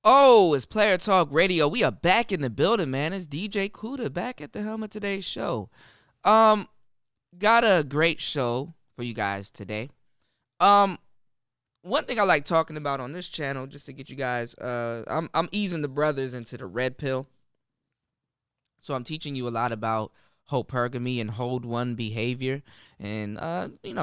Oh, it's Player Talk Radio. We are back in the building, man. It's DJ Kuda back at the helm of today's show. Um, got a great show for you guys today. Um, One thing I like talking about on this channel, just to get you guys, I'm easing the brothers into the red pill. So I'm teaching you a lot about hypergamy and hold one behavior and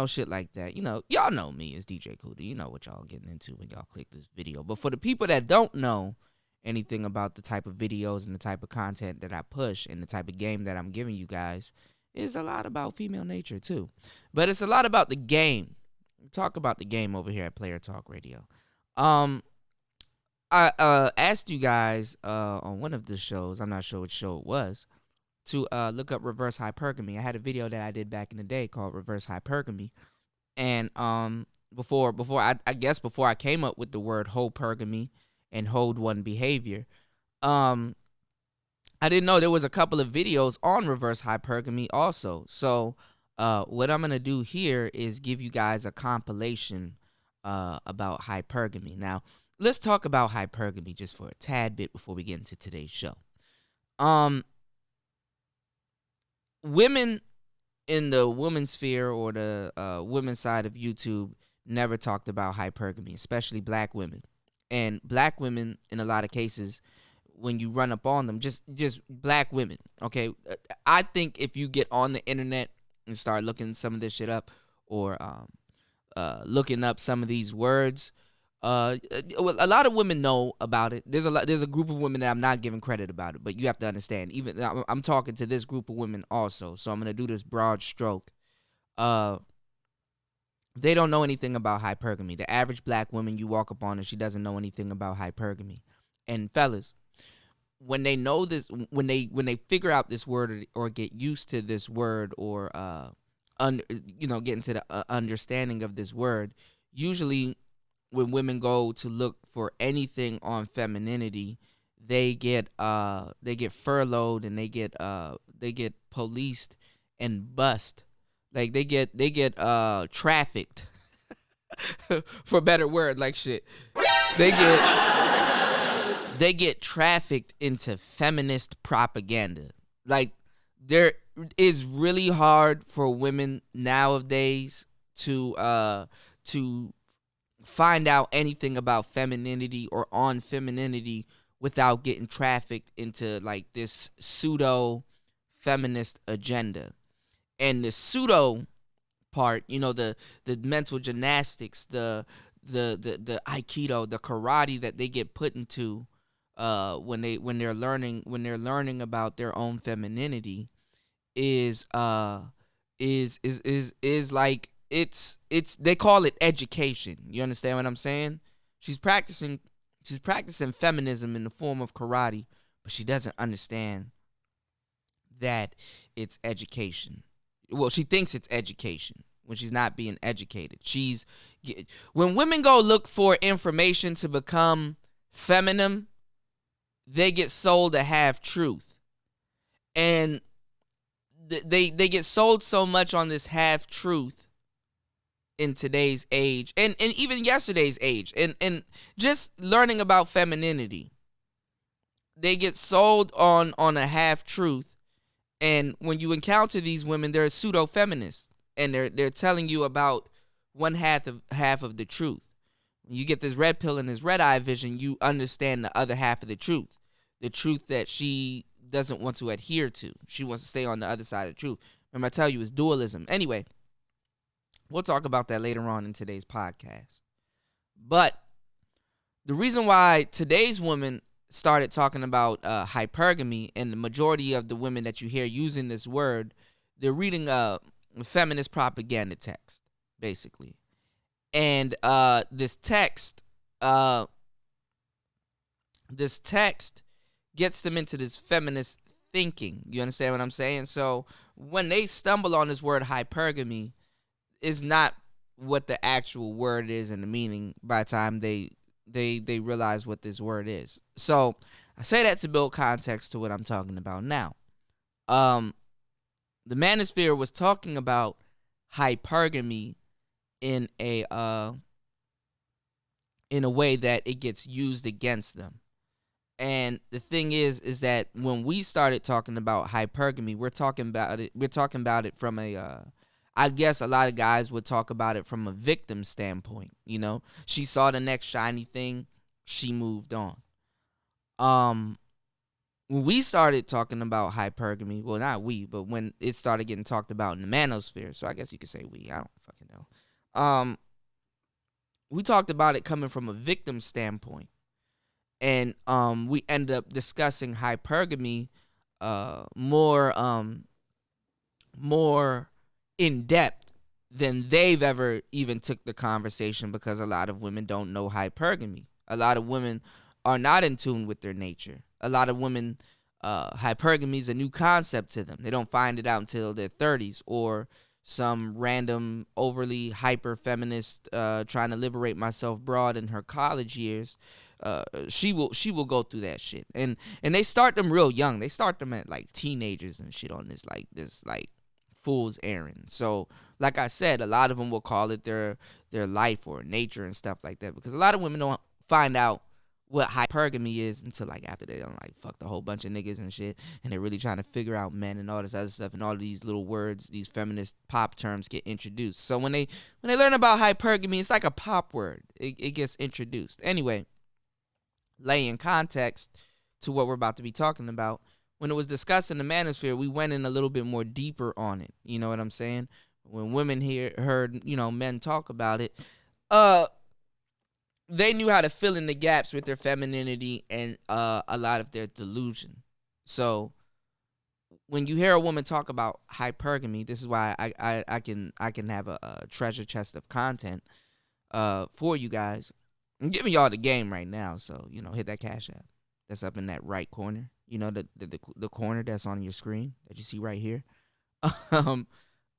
shit like that. Y'all know me as DJ Kuda. You know what y'all getting into when y'all click this video. But for the people that don't know anything about the type of videos and the type of content that I push and the type of game that I'm giving you guys, is a lot about female nature too. But it's a lot about the game. We talk about the game over here at Player Talk Radio. Um I asked you guys on one of the shows, I'm not sure which show it was, to look up reverse hypergamy. I had a video that I did back in the day called reverse hypergamy, and before I came up with the word hypergamy and hold one behavior, um, I didn't know there was a couple of videos on reverse hypergamy also. So what I'm gonna do here is give you guys a compilation about hypergamy. Now, let's talk about hypergamy just for a tad bit before we get into today's show. Um, Women in the women's sphere or the women's side of YouTube never talked about hypergamy, especially black women. And black women, in a lot of cases, when you run up on them, just black women. Okay, I think if you get on the internet and start looking some of this shit up, or looking up some of these words, a lot of women know about it. There's a group of women that I'm not giving credit about it, but you have to understand. Even I'm talking to this group of women also, so I'm gonna do this broad stroke. Uh, they don't know anything about hypergamy. The average black woman you walk up on and she doesn't know anything about hypergamy. And fellas, when they know this, when they figure out this word, or get used to this word, or get into the understanding of this word, usually when women go to look for anything on femininity, they get furloughed, and they get policed and bust. Like they get trafficked for a better word, like shit. They get trafficked into feminist propaganda. Like, there is really hard for women nowadays to find out anything about femininity or on femininity without getting trafficked into like this pseudo feminist agenda. And the pseudo part, the mental gymnastics, the aikido, the karate that they get put into when they're learning about their own femininity, is like, it's they call it education. You understand what I'm saying? She's practicing she's practicing feminism in the form of karate, but she doesn't understand that it's education. Well, she thinks it's education when she's not being educated. When women go look for information to become feminine, they get sold a half truth. And they get sold so much on this half truth in today's age, and even yesterday's age, and just learning about femininity. They get sold on a half truth. And when you encounter these women, they're pseudo feminists, and they're telling you about one half of the truth. When you get this red pill and this red eye vision, you understand the other half of the truth that she doesn't want to adhere to. She wants to stay on the other side of the truth. Remember, I tell you, it's dualism. Anyway, we'll talk about that later on in today's podcast. But the reason why today's women started talking about hypergamy, and the majority of the women that you hear using this word, they're reading a feminist propaganda text, basically. And uh, this text gets them into this feminist thinking. You understand what I'm saying? So when they stumble on this word hypergamy, is not what the actual word is and the meaning by the time they realize what this word is. So I say that to build context to what I'm talking about now. Um, the Manosphere was talking about hypergamy in a way that it gets used against them. And the thing is that when we started talking about hypergamy, we're talking about it. We're talking about it from a, I guess a lot of guys would talk about it from a victim standpoint. You know, she saw the next shiny thing, she moved on. Um, when we started talking about hypergamy, well, not we, but when it started getting talked about in the manosphere, so I guess you could say we. I don't fucking know. We talked about it coming from a victim standpoint, and we ended up discussing hypergamy more in depth than they've ever even took the conversation, because a lot of women don't know hypergamy. A lot of women are not in tune with their nature. A lot of women, hypergamy is a new concept to them. They don't find it out until their 30s, or some random overly hyper feminist trying to liberate myself broad in her college years. She will go through that shit, and they start them real young. They start them at like teenagers and shit on this fool's errand. So like I said, a lot of them will call it their life or nature and stuff like that, because a lot of women don't find out what hypergamy is until like after they done like fucked a whole bunch of niggas and shit, and they're really trying to figure out men and all this other stuff, and all of these little words, these feminist pop terms get introduced. So when they learn about hypergamy, it's like a pop word. It gets introduced. Anyway, lay in context to what we're about to be talking about. When it was discussed in the manosphere, we went in a little bit more deeper on it. You know what I'm saying? When women heard, men talk about it, they knew how to fill in the gaps with their femininity and a lot of their delusion. So when you hear a woman talk about hypergamy, this is why I can have a treasure chest of content for you guys. I'm giving y'all the game right now, so hit that Cash App that's up in that right corner. The corner that's on your screen that you see right here. What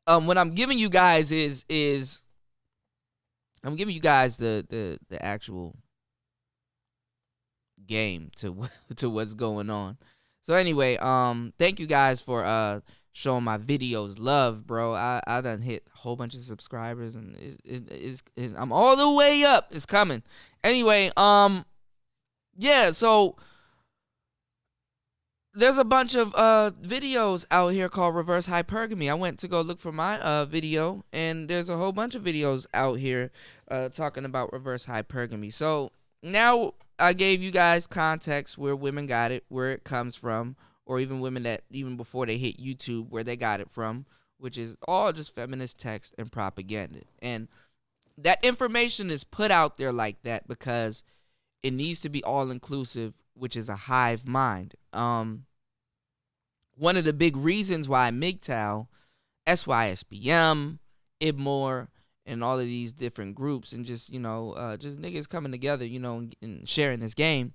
I'm giving you guys is I'm giving you guys the actual game to to what's going on. So anyway, thank you guys for showing my videos love, bro. I done hit a whole bunch of subscribers, and I'm all the way up. It's coming. Anyway, yeah. So there's a bunch of videos out here called reverse hypergamy. I went to go look for my video, and there's a whole bunch of videos out here talking about reverse hypergamy. So now I gave you guys context where women got it, where it comes from, or even women that even before they hit YouTube, where they got it from, which is all just feminist text and propaganda. And that information is put out there like that because it needs to be all inclusive, which is a hive mind. One of the big reasons why MGTOW, SYSBM, IBMOR, and all of these different groups, and just just niggas coming together, and sharing this game,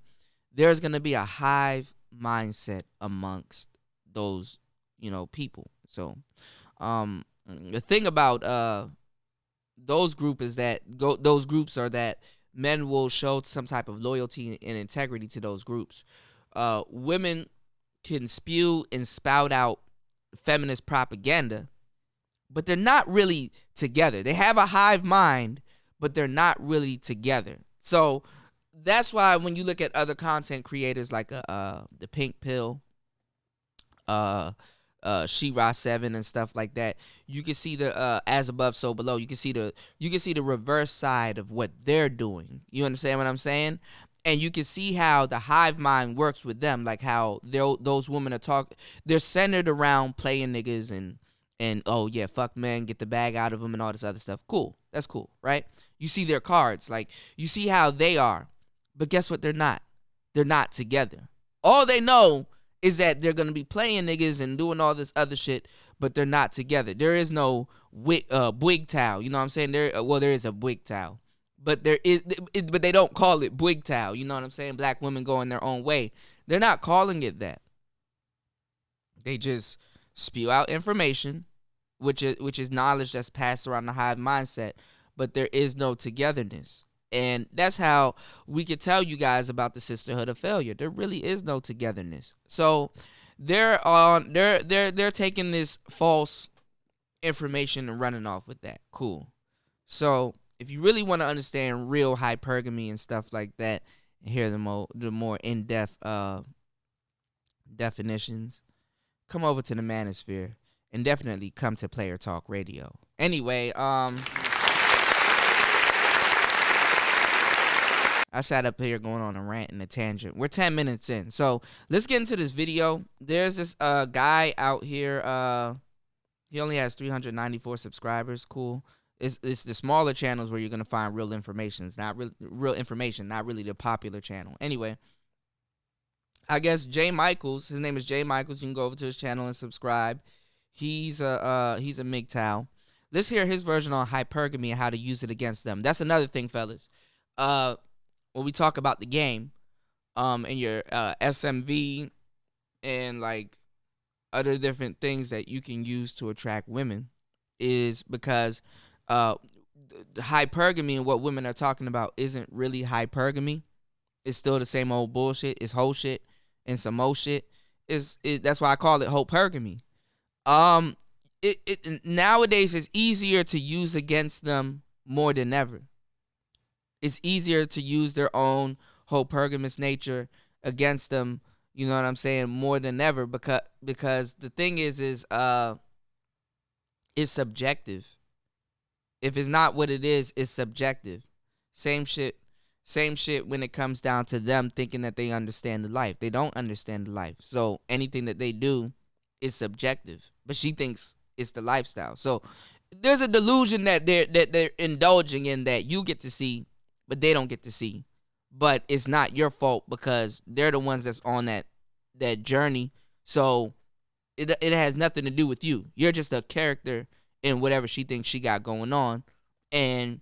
there's gonna be a hive mindset amongst those people. So the thing about those groups are that men will show some type of loyalty and integrity to those groups. Women can spew and spout out feminist propaganda, but they're not really together. They have a hive mind, but they're not really together. So that's why when you look at other content creators like the Pink Pill, She-Ra 7 and stuff like that, you can see the as above so below. You can see the reverse side of what they're doing. You understand what I'm saying? And you can see how the hive mind works with them, like how those women they're centered around playing niggas and oh yeah, fuck men, get the bag out of them and all this other stuff. Cool, that's cool, right? You see their cards, like you see how they are, but guess what? They're not. They're not together. All they know is that they're gonna be playing niggas and doing all this other shit, but they're not together. There is no BWIGTOW. You know what I'm saying? There is a BWIGTOW. But but they don't call it BWIGTOW. You know what I'm saying? Black women going their own way. They're not calling it that. They just spew out information, which is knowledge that's passed around the hive mindset. But there is no togetherness, and that's how we could tell you guys about the sisterhood of failure. There really is no togetherness. So they're taking this false information and running off with that. Cool. So if you really want to understand real hypergamy and stuff like that, and hear the more in-depth definitions, come over to the Manosphere and definitely come to Player Talk Radio. Anyway, I sat up here going on a rant and a tangent. We're 10 minutes in. So let's get into this video. There's this guy out here. He only has 394 subscribers. Cool. It's the smaller channels where you're going to find real information. It's not real information, not really the popular channel. Anyway, I guess Jay Michaels, his name is Jay Michaels. You can go over to his channel and subscribe. He's a MGTOW. Let's hear his version on hypergamy and how to use it against them. That's another thing, fellas. When we talk about the game, and your SMV and like other different things that you can use to attract women, is because the hypergamy and what women are talking about isn't really hypergamy. It's still the same old bullshit. It's whole shit and some more shit. That's why I call it hypergamy. It nowadays is easier to use against them more than ever. It's easier to use their own hypergamous nature against them, you know what I'm saying, more than ever, because the thing is it's subjective. If it's not what it is, it's subjective. Same shit when it comes down to them thinking that they understand the life. They don't understand the life. So anything that they do is subjective. But she thinks it's the lifestyle. So there's a delusion that they're indulging in that you get to see, but they don't get to see. But it's not your fault because they're the ones that's on that journey. So it has nothing to do with you. You're just a character in whatever she thinks she got going on. And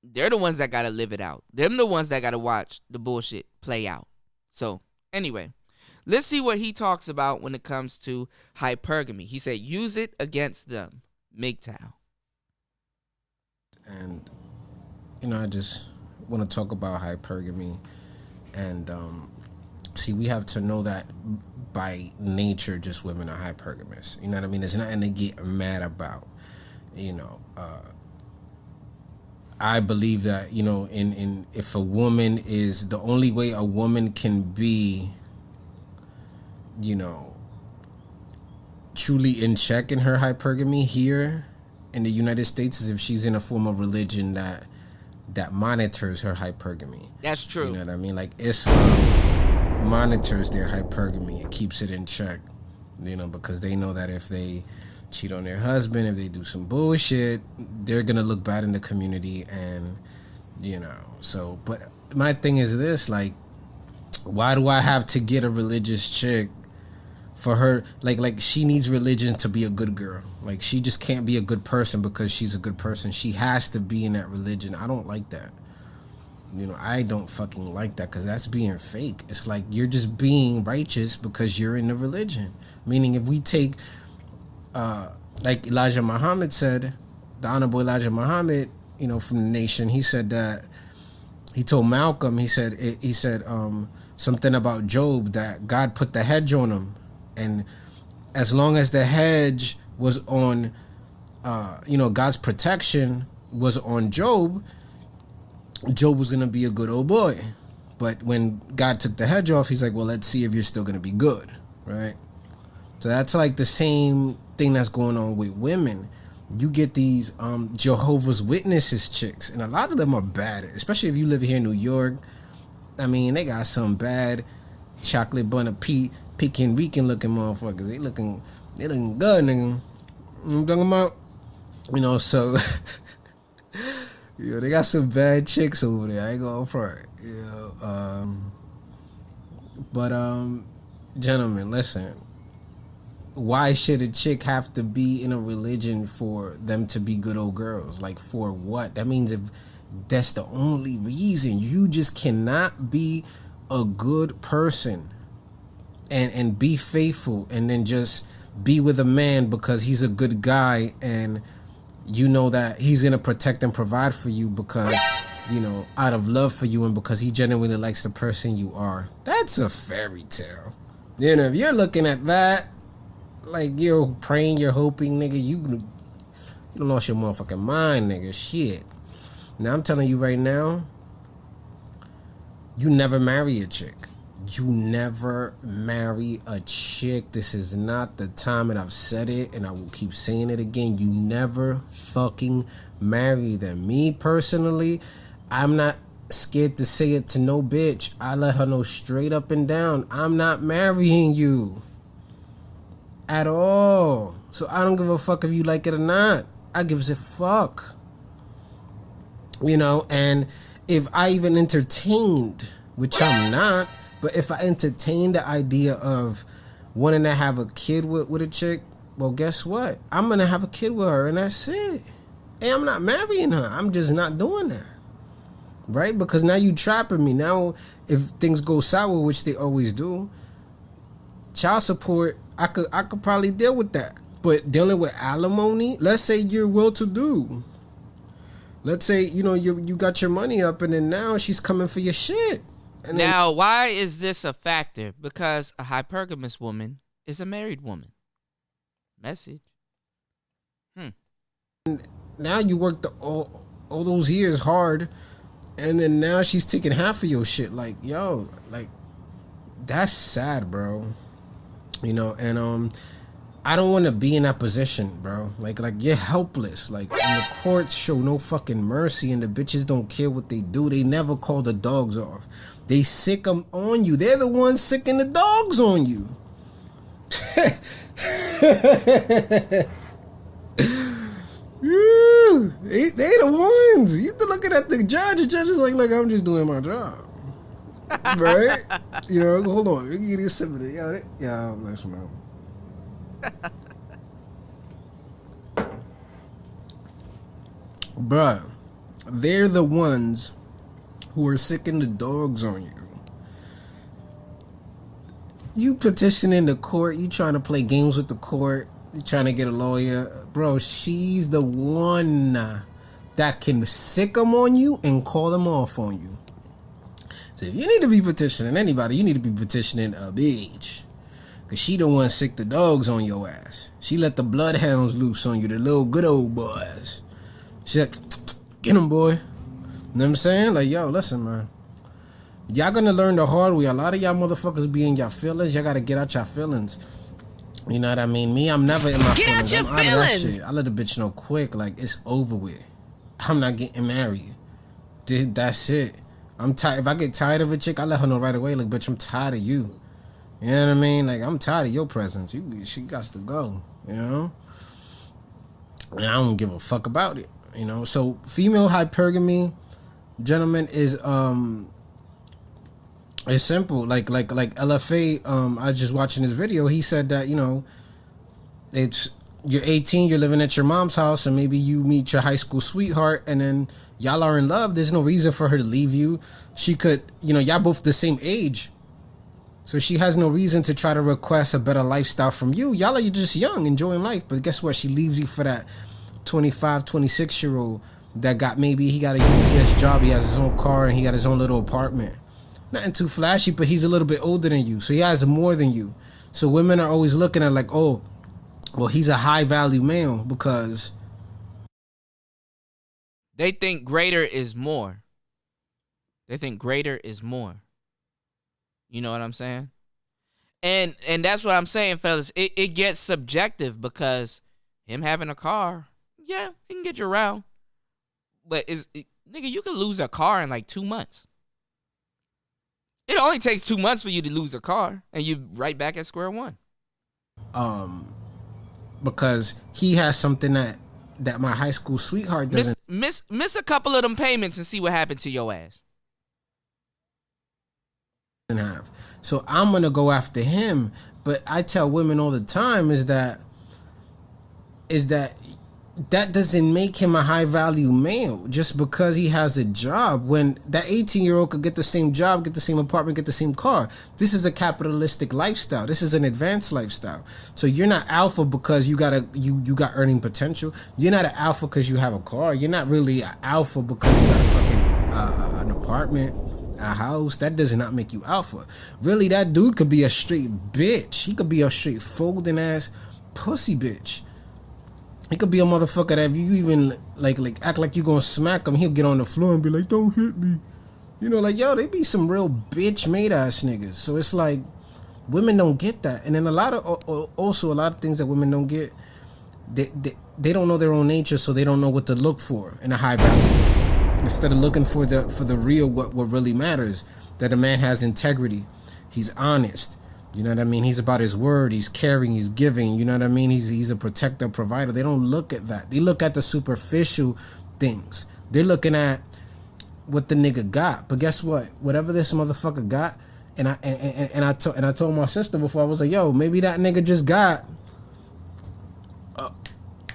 they're the ones that got to live it out. They're the ones that got to watch the bullshit play out. So anyway, let's see what he talks about when it comes to hypergamy. He said, use it against them. MGTOW. And I just want to talk about hypergamy. And see, we have to know that by nature, just women are hypergamous. You know what I mean? There's nothing to get mad about. I believe that, in if a woman is, the only way a woman can be, truly in check in her hypergamy here in the United States is if she's in a form of religion that monitors her hypergamy. That's true. You know what I mean? Like Islam monitors their hypergamy. It keeps it in check, because they know that if they cheat on their husband, if they do some bullshit, they're gonna look bad in the community. And so, but my thing is this, like, why do I have to get a religious chick for her? Like she needs religion to be a good girl. Like, she just can't be a good person because she's a good person. She has to be in that religion. I don't like that. I don't fucking like that, because that's being fake. It's like you're just being righteous because you're in the religion. Meaning, if we take like Elijah Muhammad said, the Honorable Elijah Muhammad, from the nation, he said that, he told Malcolm, he said something about Job, that God put the hedge on him, and as long as the hedge was on, God's protection was on Job was gonna be a good old boy. But when God took the hedge off, he's like, well, let's see if you're still gonna be good, right? So that's like the same thing that's going on with women. You get these Jehovah's Witnesses chicks, and a lot of them are bad, especially if you live here in New York. I mean, they got some bad chocolate bunny Pekin Rican looking motherfuckers. They looking good, nigga. You know what I'm talking about? So they got some bad chicks over there. I ain't going front. But gentlemen, listen. Why should a chick have to be in a religion for them to be good old girls? Like, for what? That means if that's the only reason, you just cannot be a good person and be faithful and then just be with a man because he's a good guy and you know that he's gonna protect and provide for you because, out of love for you and because he genuinely likes the person you are. That's a fairy tale. If you're looking at that, like, you're praying, you're hoping, nigga, you lost your motherfucking mind, nigga. Shit. Now, I'm telling you right now, You never marry a chick. You never marry a chick. This is not the time, and I've said it, and I will keep saying it again. You never fucking marry them. Me personally, I'm not scared to say it to no bitch. I let her know straight up and down, I'm not marrying you at all. So I don't give a fuck if you like it or not. I gives a fuck. And if I even entertained, which I'm not, but if I entertained the idea of wanting to have a kid with a chick, well, guess what? I'm gonna have a kid with her, and that's it. And I'm not marrying her. I'm just not doing that. Right? Because now you trapping me. Now, if things go sour, which they always do, child support, I could probably deal with that. But dealing with alimony, let's say you're well-to-do. Let's say, you got your money up, and then now she's coming for your shit. And now, why is this a factor? Because a hypergamous woman is a married woman. Message. Now you worked all those years hard, and then now she's taking half of your shit. Like, yo, like, that's sad, bro. And I don't want to be in that position, bro. Like you're helpless. Like, and the courts show no fucking mercy, and the bitches don't care what they do. They never call the dogs off. They sick them on you. They're the ones sicking the dogs on you. They the ones. You looking at the judge. The judge is like, look, I'm just doing my job. Right? Hold on. We can get this simple. Yeah, bless you, man. Bruh, they're the ones who are sicking the dogs on you. You petitioning the court, you trying to play games with the court, you trying to get a lawyer. Bro, she's the one that can sick them on you and call them off on you. So if you need to be petitioning anybody, you need to be petitioning a bitch. Cause she the one sick the dogs on your ass. She let the bloodhounds loose on you, the little good old boys. She like, get them, boy. You know what I'm saying? Like, yo, listen, man. Y'all gonna learn the hard way. A lot of y'all motherfuckers be in y'all feelings. Y'all gotta get out y'all feelings. You know what I mean? Me, I'm never in my feelings. Get out your feelings. I let a bitch know quick, like, it's over with. I'm not getting married. That's it. I'm tired. If I get tired of a chick, I let her know right away, like, bitch, I'm tired of you. You know what I mean? Like, I'm tired of your presence. She got to go, And I don't give a fuck about it, So female hypergamy, gentlemen, is it's simple. Like LFA, I was just watching this video. He said that, it's you're 18, you're living at your mom's house, and maybe you meet your high school sweetheart, and then y'all are in love. There's no reason for her to leave you. She could, y'all both the same age. So she has no reason to try to request a better lifestyle from you. Y'all are just young, enjoying life. But guess what? She leaves you for that 25, 26-year-old that he got a UPS job. He has his own car, and he got his own little apartment. Nothing too flashy, but he's a little bit older than you. So he has more than you. So women are always looking at like, oh, well, he's a high-value male because they think greater is more. They think greater is more. You know what I'm saying? And that's what I'm saying, fellas. It gets subjective because him having a car, yeah, he can get you around. But nigga, you can lose a car in like 2 months. It only takes 2 months for you to lose a car, and you right back at square one. Because he has something that my high school sweetheart doesn't. Miss a couple of them payments and see what happened to your ass. Have. So I'm gonna go after him, but I tell women all the time is that doesn't make him a high value male just because he has a job. When that 18-year-old could get the same job, get the same apartment, get the same car. This is a capitalistic lifestyle. This is an advanced lifestyle. So you're not alpha because you got earning potential. You're not an alpha because you have a car. You're not really an alpha because you got a fucking an apartment, a house. That does not make you alpha. Really, that dude could be a straight bitch. He could be a straight folding ass pussy bitch. He could be a motherfucker that if you even like act like you gonna smack him, he'll get on the floor and be like, don't hit me. You know, like, yo, they be some real bitch made ass niggas. So it's like, women don't get that. And then also a lot of things that women don't get, they don't know their own nature, so they don't know what to look for in a high value. Instead of looking for the real, what really matters, that a man has integrity, he's honest. You know what I mean? He's about his word. He's caring. He's giving. You know what I mean? He's a protector, provider. They don't look at that. They look at the superficial things. They're looking at what the nigga got. But guess what? Whatever this motherfucker got, and I told my sister before, I was like, yo, maybe that nigga just got.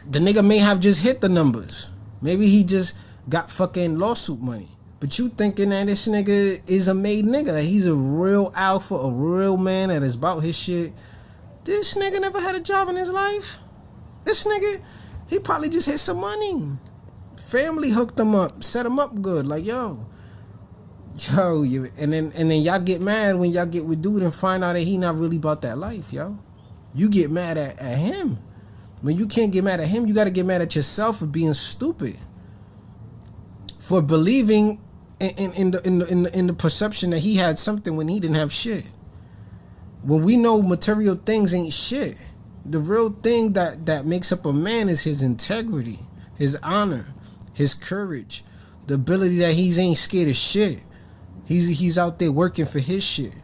The nigga may have just hit the numbers. Maybe he just got fucking lawsuit money. But you thinking that this nigga is a made nigga, that he's a real alpha, a real man that is about his shit. This nigga never had a job in his life. This nigga, he probably just hit some money. Family hooked him up, set him up good. Like, yo, and then y'all get mad when y'all get with dude and find out that he not really about that life, yo. You get mad at him. When you can't get mad at him, you gotta get mad at yourself for being stupid. For believing in the perception that he had something when he didn't have shit. When we know material things ain't shit. The real thing that makes up a man is his integrity, his honor, his courage, the ability that he ain't scared of shit. He's out there working for his shit.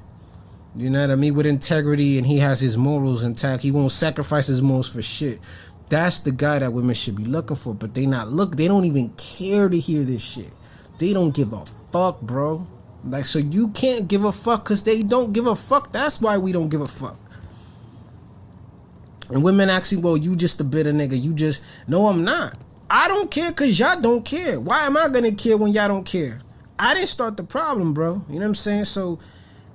You know what I mean? With integrity, and he has his morals intact. He won't sacrifice his morals for shit. That's the guy that women should be looking for, but they don't even care to hear this shit. They don't give a fuck, bro. Like, so you can't give a fuck because they don't give a fuck. That's why we don't give a fuck. And women actually, well, you just a bitter nigga. You just, no, I'm not. I don't care because y'all don't care. Why am I going to care when y'all don't care? I didn't start the problem, bro. You know what I'm saying? So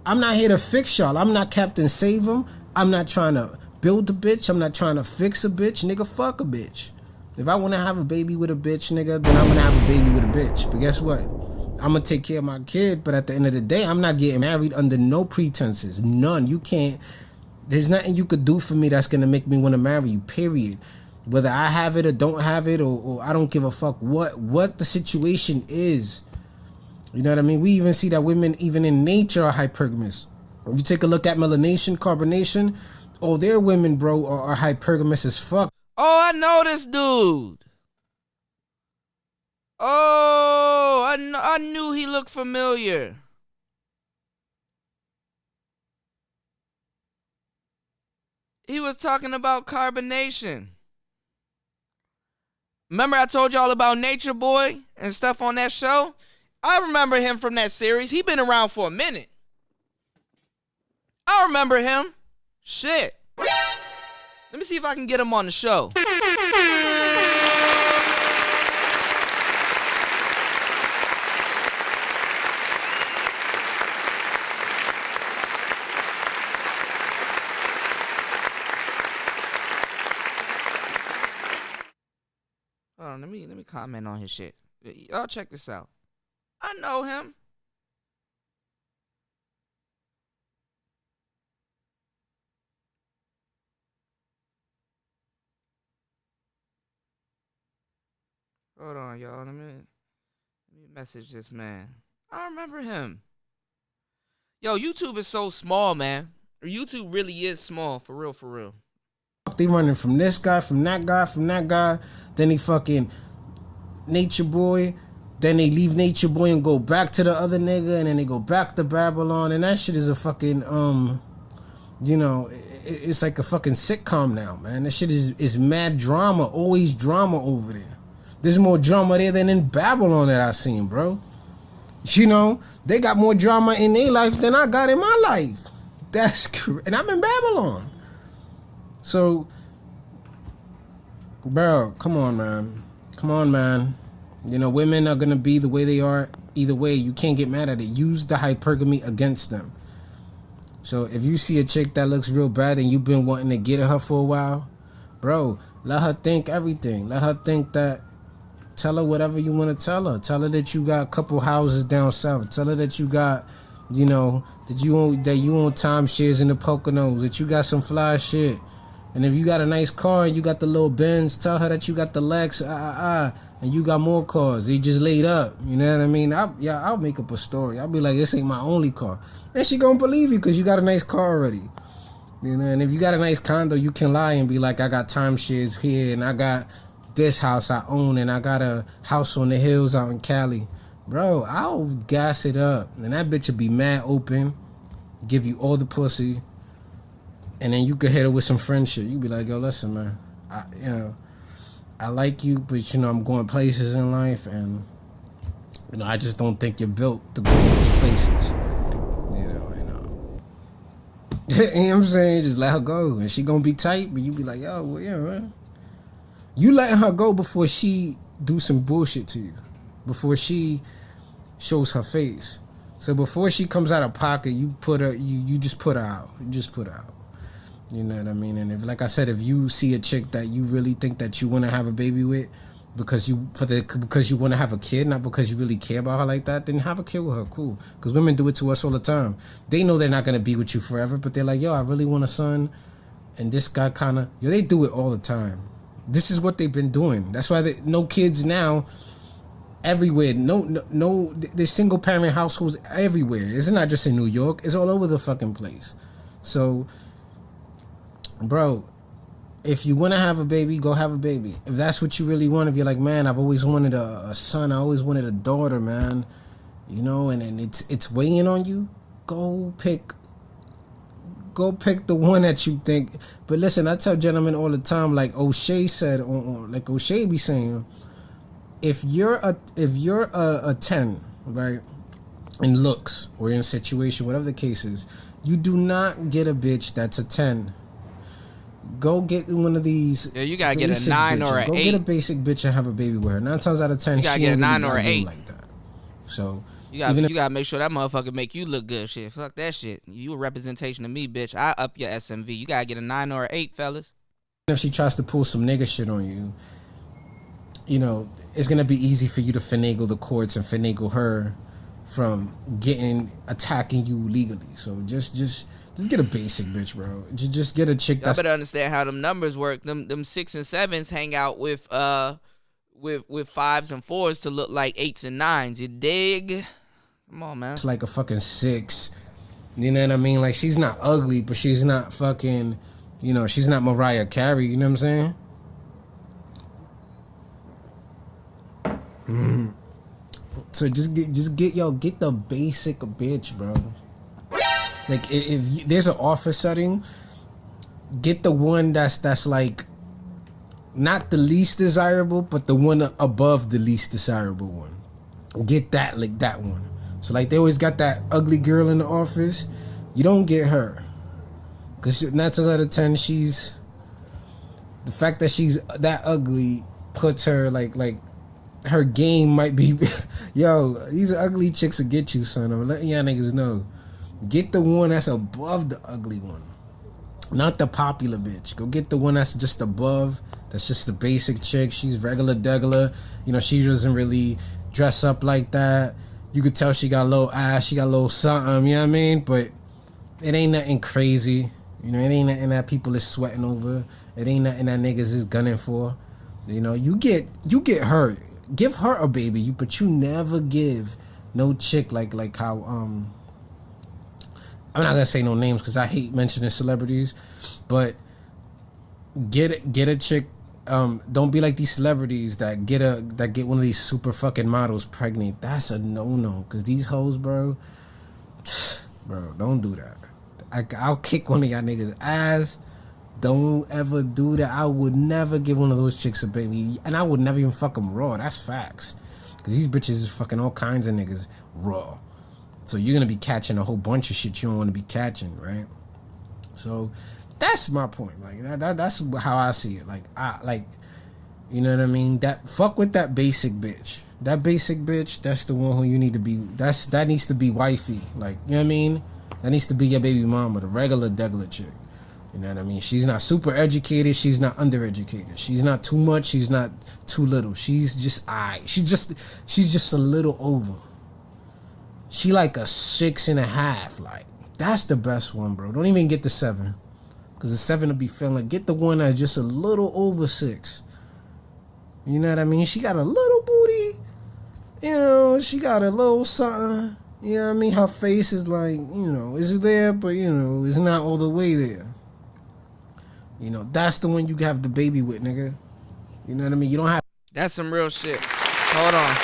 I'm not here to fix y'all. I'm not Captain Save 'em. I'm not trying to build a bitch. I'm not trying to fix a bitch. Nigga, fuck a bitch. If I want to have a baby with a bitch, nigga, then I'm going to have a baby with a bitch. But guess what? I'm going to take care of my kid. But at the end of the day, I'm not getting married under no pretenses. None. You can't. There's nothing you could do for me that's going to make me want to marry you, period. Whether I have it or don't have it, or I don't give a fuck what the situation is. You know what I mean? We even see that women, even in nature, are hypergamous. If you take a look at melanation, carbonation, their women, bro, are hypergamous as fuck. Oh, I know this dude. Oh, I knew he looked familiar. He was talking about carbonation. Remember I told y'all about Nature Boy and stuff on that show? I remember him from that series. He been around for a minute. I remember him. Shit. Let me see if I can get him on the show. Hold on, let me comment on his shit. Y'all check this out. I know him. Hold on, y'all. Let me message this man. I remember him. Yo, YouTube is so small, man. YouTube really is small, for real, for real. They running from this guy, from that guy, from that guy. Then they fucking Nature Boy. Then they leave Nature Boy and go back to the other nigga, and then they go back to Babylon, and that shit is a fucking it's like a fucking sitcom now, man. That shit is mad drama, always drama over there. There's more drama there than in Babylon that I seen, bro. You know, they got more drama in their life than I got in my life. That's correct, and I'm in Babylon. So, bro, come on, man. You know, women are gonna be the way they are either way. You can't get mad at it. Use the hypergamy against them. So if you see a chick that looks real bad and you've been wanting to get at her for a while, bro, let her think everything. Let her think that. Tell her whatever you want to tell her. Tell her that you got a couple houses down south. Tell her that you got, that you own timeshares in the Poconos. That you got some fly shit. And if you got a nice car and you got the little Benz, tell her that you got the Lex, and you got more cars. They just laid up. You know what I mean? I'll make up a story. I'll be like, this ain't my only car. And she gonna believe you because you got a nice car already. You know, and if you got a nice condo, you can lie and be like, I got timeshares here, and I got this house I own, and I got a house on the hills out in Cali. Bro, I'll gas it up. And that bitch will be mad open, give you all the pussy, and then you could hit her with some friendship. You be like, yo, listen, man, I like you, but, I'm going places in life, and, I just don't think you're built to go those places. You know what I'm saying? Just let her go. And she gonna be tight, but you be like, yo, well, yeah, man. You letting her go before she do some bullshit to you. Before she shows her face. So before she comes out of pocket, you put her, you just put her out. You just put her out. You know what I mean? And if, like I said, if you see a chick that you really think that you want to have a baby with, because you want to have a kid, not because you really care about her like that, then have a kid with her, cool. Because women do it to us all the time. They know they're not gonna be with you forever, but they're like, yo, I really want a son, and this guy they do it all the time. This is what they've been doing. That's why no kids now. Everywhere, no. There's single parent households everywhere. It's not just in New York. It's all over the fucking place. So, bro, if you want to have a baby, go have a baby. If that's what you really want, if you're like, man, I've always wanted a son, I always wanted a daughter, man, and it's weighing on you, go pick the one that you think. But listen, I tell gentlemen all the time, like O'Shea said, like O'Shea be saying, if you're a 10, right, in looks or in a situation, whatever the case is, you do not get a bitch that's a 10. Go get one of these. Yeah, you gotta get a 9 bitches. or an 8. Go get a basic bitch and have a baby with her. 9 times out of 10, you gotta get a 9 or an 8 like that. So you gotta make sure that motherfucker make you look good. Shit, fuck that shit. You a representation of me, bitch. I up your SMV. You gotta get a 9 or an 8, fellas. If she tries to pull some nigga shit on you, it's gonna be easy for you to finagle the courts and finagle her from attacking you legally. So just get a basic bitch, bro. Just get a chick that's... I better understand how them numbers work. Them 6s and 7s hang out with 5s and 4s to look like 8s and 9s. You dig? Come on, man. It's like a fucking 6. You know what I mean? Like, she's not ugly, but she's not fucking, she's not Mariah Carey. You know what I'm saying? So just get the basic bitch, bro. Like, if there's an office setting, get the one that's like not the least desirable, but the one above the least desirable one. Get that, like that one. So like they always got that ugly girl in the office. You don't get her, cause 9 times out of 10, the fact that she's that ugly puts her like her game might be, yo, these ugly chicks will get you, son. I'm letting y'all niggas know. Get the one that's above the ugly one. Not the popular bitch. Go get the one that's just above. That's just the basic chick. She's regular degular. She doesn't really dress up like that. You could tell she got a little ass. She got a little something. You know what I mean? But it ain't nothing crazy. It ain't nothing that people is sweating over. It ain't nothing that niggas is gunning for. You get her. Give her a baby. But you never give no chick like how I'm not gonna say no names because I hate mentioning celebrities, but get a chick. Don't be like these celebrities that get one of these super fucking models pregnant. That's a no. Cause these hoes, bro, don't do that. I'll kick one of y'all niggas ass. Don't ever do that. I would never give one of those chicks a baby, and I would never even fuck them raw. That's facts. Cause these bitches is fucking all kinds of niggas raw. So you're gonna be catching a whole bunch of shit you don't want to be catching, right? So that's my point. Like that's how I see it. You know what I mean? That fuck with that basic bitch. That basic bitch, that's the one who you need to be. That needs to be wifey. Like, you know what I mean? That needs to be your baby mama, the regular degular chick. You know what I mean? She's not super educated. She's not undereducated. She's not too much. She's not too little. She's just She's just a little over. She like a 6.5. Like, that's the best one, bro. Don't even get the 7. Because the 7 will be feeling. Get the one that's just a little over 6. You know what I mean? She got a little booty. You know, she got a little something. You know what I mean? Her face is like, it's there, but, it's not all the way there. That's the one you have the baby with, nigga. You know what I mean? You don't have. That's some real shit. Hold on.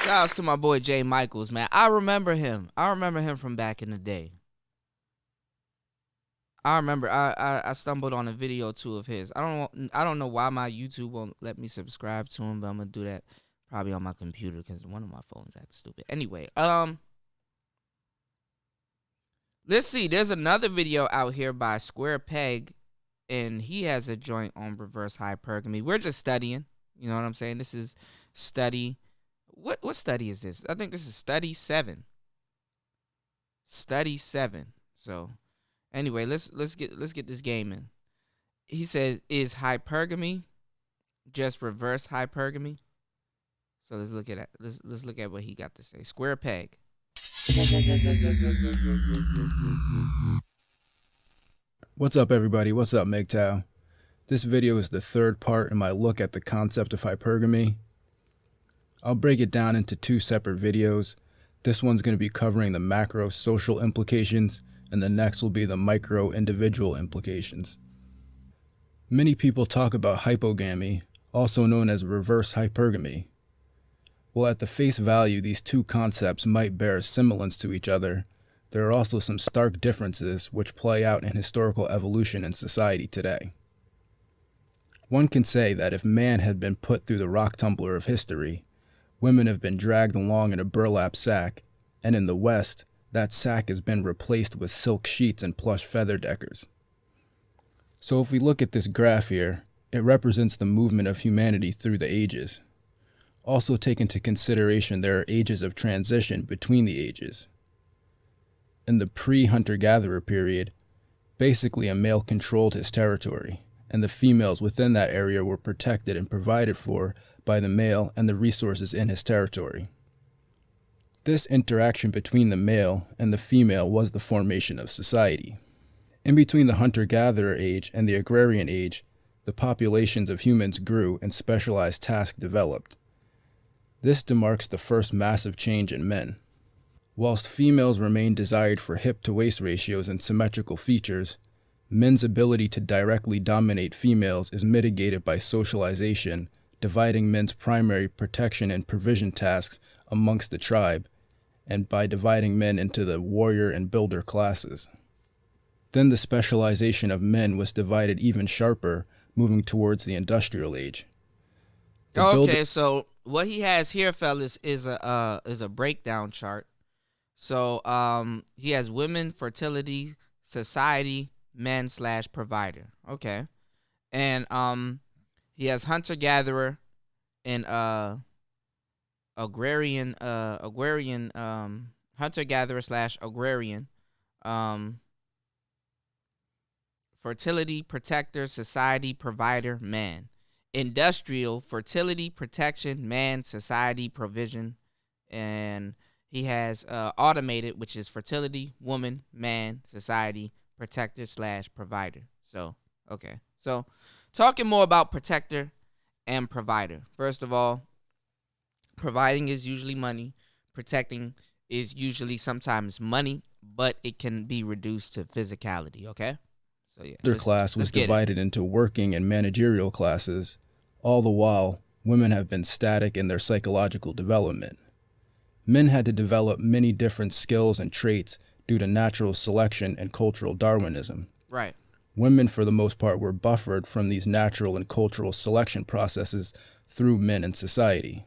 Shouts to my boy Jay Michaels, man. I remember him. From back in the day. I remember I stumbled on a video or two of his. I don't know why my YouTube won't let me subscribe to him, but I'm gonna do that probably on my computer because one of my phones acts stupid. Anyway, let's see. There's another video out here by Square Peg, and he has a joint on reverse hypergamy. We're just studying. You know what I'm saying? This is study. What study is this? I think this is study 7. Study 7. So, anyway, let's get this game in. He says, is hypergamy just reverse hypergamy? So let's look at let's look at what he got to say. Square Peg. What's up, everybody? What's up, MGTOW? This video is the third part in my look at the concept of hypergamy. I'll break it down into 2 separate videos. This one's going to be covering the macro social implications, and the next will be the micro individual implications. Many people talk about hypogamy, also known as reverse hypergamy. While at the face value these 2 concepts might bear a semblance to each other, there are also some stark differences which play out in historical evolution in society today. One can say that if man had been put through the rock tumbler of history, women have been dragged along in a burlap sack, and in the West, that sack has been replaced with silk sheets and plush feather deckers. So if we look at this graph here, it represents the movement of humanity through the ages. Also take into consideration there are ages of transition between the ages. In the pre-hunter-gatherer period, basically a male controlled his territory, and the females within that area were protected and provided for by the male and the resources in his territory. This interaction between the male and the female was the formation of society. In between the hunter-gatherer age and the agrarian age, the populations of humans grew and specialized tasks developed. This demarks the first massive change in men. Whilst females remain desired for hip-to-waist ratios and symmetrical features, men's ability to directly dominate females is mitigated by socialization, dividing men's primary protection and provision tasks amongst the tribe, and by dividing men into the warrior and builder classes. Then the specialization of men was divided even sharper, moving towards the industrial age. Okay, so what he has here, fellas, is a breakdown chart. So he has women, fertility, society, men / provider. Okay, and he has hunter gatherer and agrarian hunter gatherer / agrarian, fertility, protector, society, provider, man. Industrial, fertility, protection, man, society, provision, and he has automated, which is fertility, woman, man, society, protector / provider. So, okay. So, talking more about protector and provider. First of all, providing is usually money. Protecting is usually sometimes money, but it can be reduced to physicality, okay? So, yeah. Their class was divided into working and managerial classes. All the while, women have been static in their psychological development. Men had to develop many different skills and traits due to natural selection and cultural Darwinism. Right. Women, for the most part, were buffered from these natural and cultural selection processes through men in society.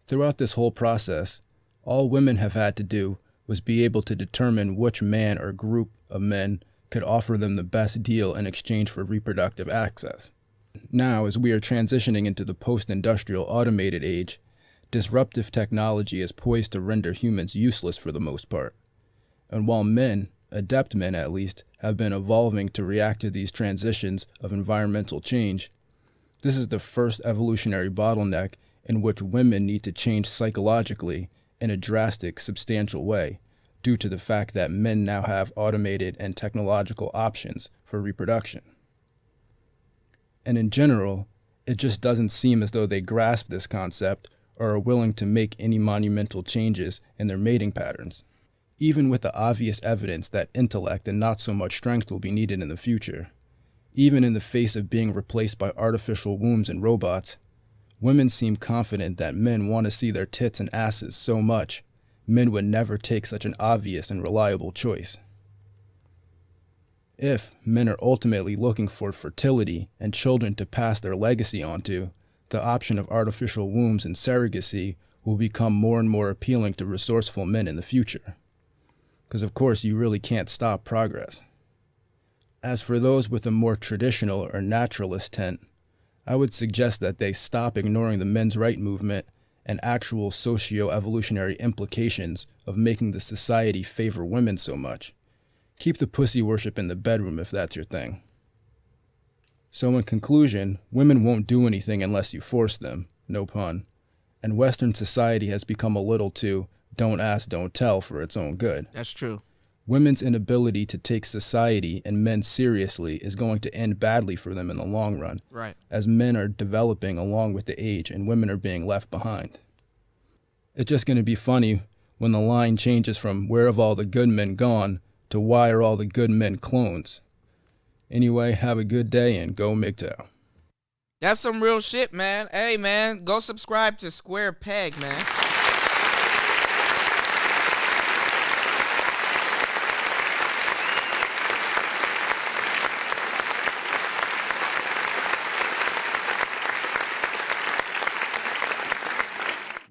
Throughout this whole process, all women have had to do was be able to determine which man or group of men could offer them the best deal in exchange for reproductive access. Now, as we are transitioning into the post-industrial automated age, disruptive technology is poised to render humans useless for the most part. And while men, adept men at least, have been evolving to react to these transitions of environmental change, this is the first evolutionary bottleneck in which women need to change psychologically in a drastic, substantial way due to the fact that men now have automated and technological options for reproduction. And in general, it just doesn't seem as though they grasp this concept or are willing to make any monumental changes in their mating patterns, even with the obvious evidence that intellect and not so much strength will be needed in the future. Even in the face of being replaced by artificial wombs and robots, women seem confident that men want to see their tits and asses so much, men would never take such an obvious and reliable choice. If men are ultimately looking for fertility and children to pass their legacy onto, the option of artificial wombs and surrogacy will become more and more appealing to resourceful men in the future. Because of course you really can't stop progress. As for those with a more traditional or naturalist tent, I would suggest that they stop ignoring the men's right movement and actual socio-evolutionary implications of making the society favor women so much. Keep the pussy worship in the bedroom if that's your thing. So in conclusion, women won't do anything unless you force them, no pun. And Western society has become a little too don't ask, don't tell for its own good. That's true. Women's inability to take society and men seriously is going to end badly for them in the long run, Right. as men are developing along with the age and women are being left behind. It's just going to be funny when the line changes from where have all the good men gone to why are all the good men clones. Anyway, have a good day and go MGTOW. That's some real shit, man. Hey, man, go subscribe to Square Peg, man.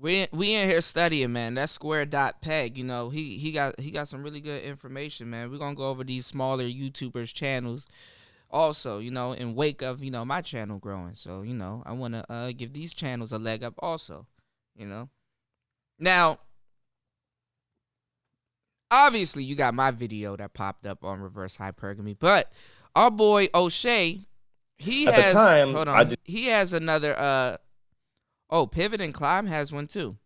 We in here studying, man. That's Square.peg. You know, he got some really good information, man. We're gonna go over these smaller YouTubers' channels also, you know, in wake of, you know, my channel growing. So, you know, I wanna give these channels a leg up also, you know. Now, obviously you got my video that popped up on reverse hypergamy, but our boy O'Shea, he At has the time, hold I on. He has another Pivot and Climb has one too.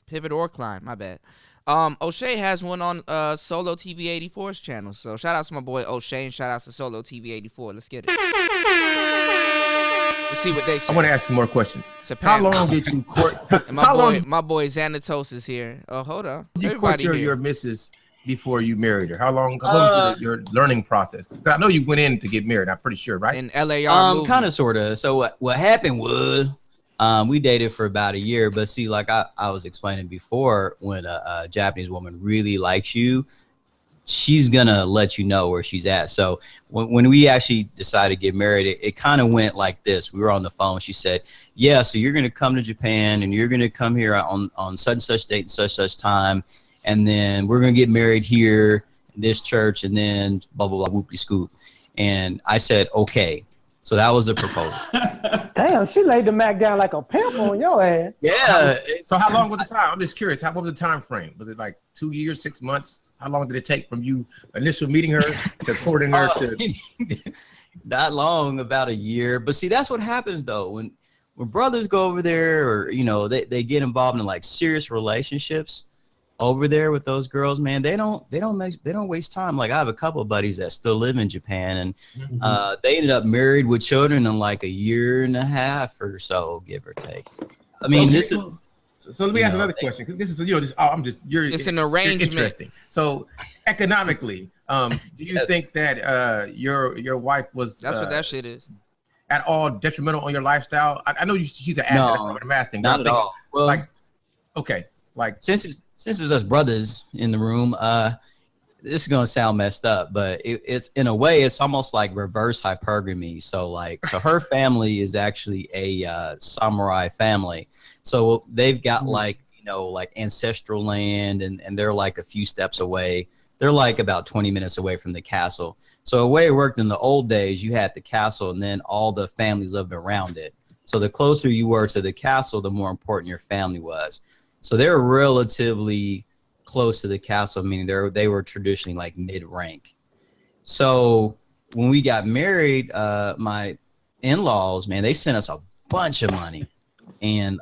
Pivot or Climb, my bad. O'Shea has one on Solo TV 84's channel. So shout out to my boy O'Shea and shout out to Solo TV 84. Let's get it. Let's see what they say. I want to ask some more questions. So How long did you court? And how my boy Xanatos is here. Oh, hold on. did you Everybody court here. your missus before you married her? How long was your learning process? 'Cause I know you went in to get married. I'm pretty sure, right? in LAR movie. Kind of, sort of. So what happened was, we dated for about a year, but see, like I was explaining before, when a Japanese woman really likes you, she's gonna let you know where she's at. So when we actually decided to get married, it kind of went like this. We were on the phone. She said, yeah, so you're gonna come to Japan and you're gonna come here on such and such date and such time, and then we're gonna get married here in this church, and then blah blah blah whoopie scoop. And I said, okay. So that was the proposal. Damn, she laid the Mac down like a pimp on your ass. Yeah. So how long was the time? I'm just curious. What was the time frame? Was it like 2 years, 6 months? How long did it take from you initial meeting her to courting her to? Not long, about a year. But see, that's what happens though. When brothers go over there, or you know, they get involved in like serious relationships over there with those girls, man, they don't waste time. Like I have a couple of buddies that still live in Japan, and they ended up married with children in like a year and a half or so, give or take. I mean, this is. So let me ask another question. 'Cause this is, you know, just It's an arrangement. Interesting. So economically, do you think that your wife was That's what that shit is. at all detrimental on your lifestyle? I know she's an asset. That's not what I'm asking. Not at all. Well, Like, okay, like since it's us brothers in the room, this is gonna sound messed up, but it's in a way it's almost like reverse hypergamy. So her family is actually a samurai family, so they've got like, you know, like ancestral land, and they're like a few steps away. They're like about 20 minutes away from the castle. So the way it worked in the old days, you had the castle and then all the families lived around it. So the closer you were to the castle, the more important your family was. So they're relatively close to the castle, meaning they were traditionally like mid-rank. So when we got married, my in-laws, man, they sent us a bunch of money. And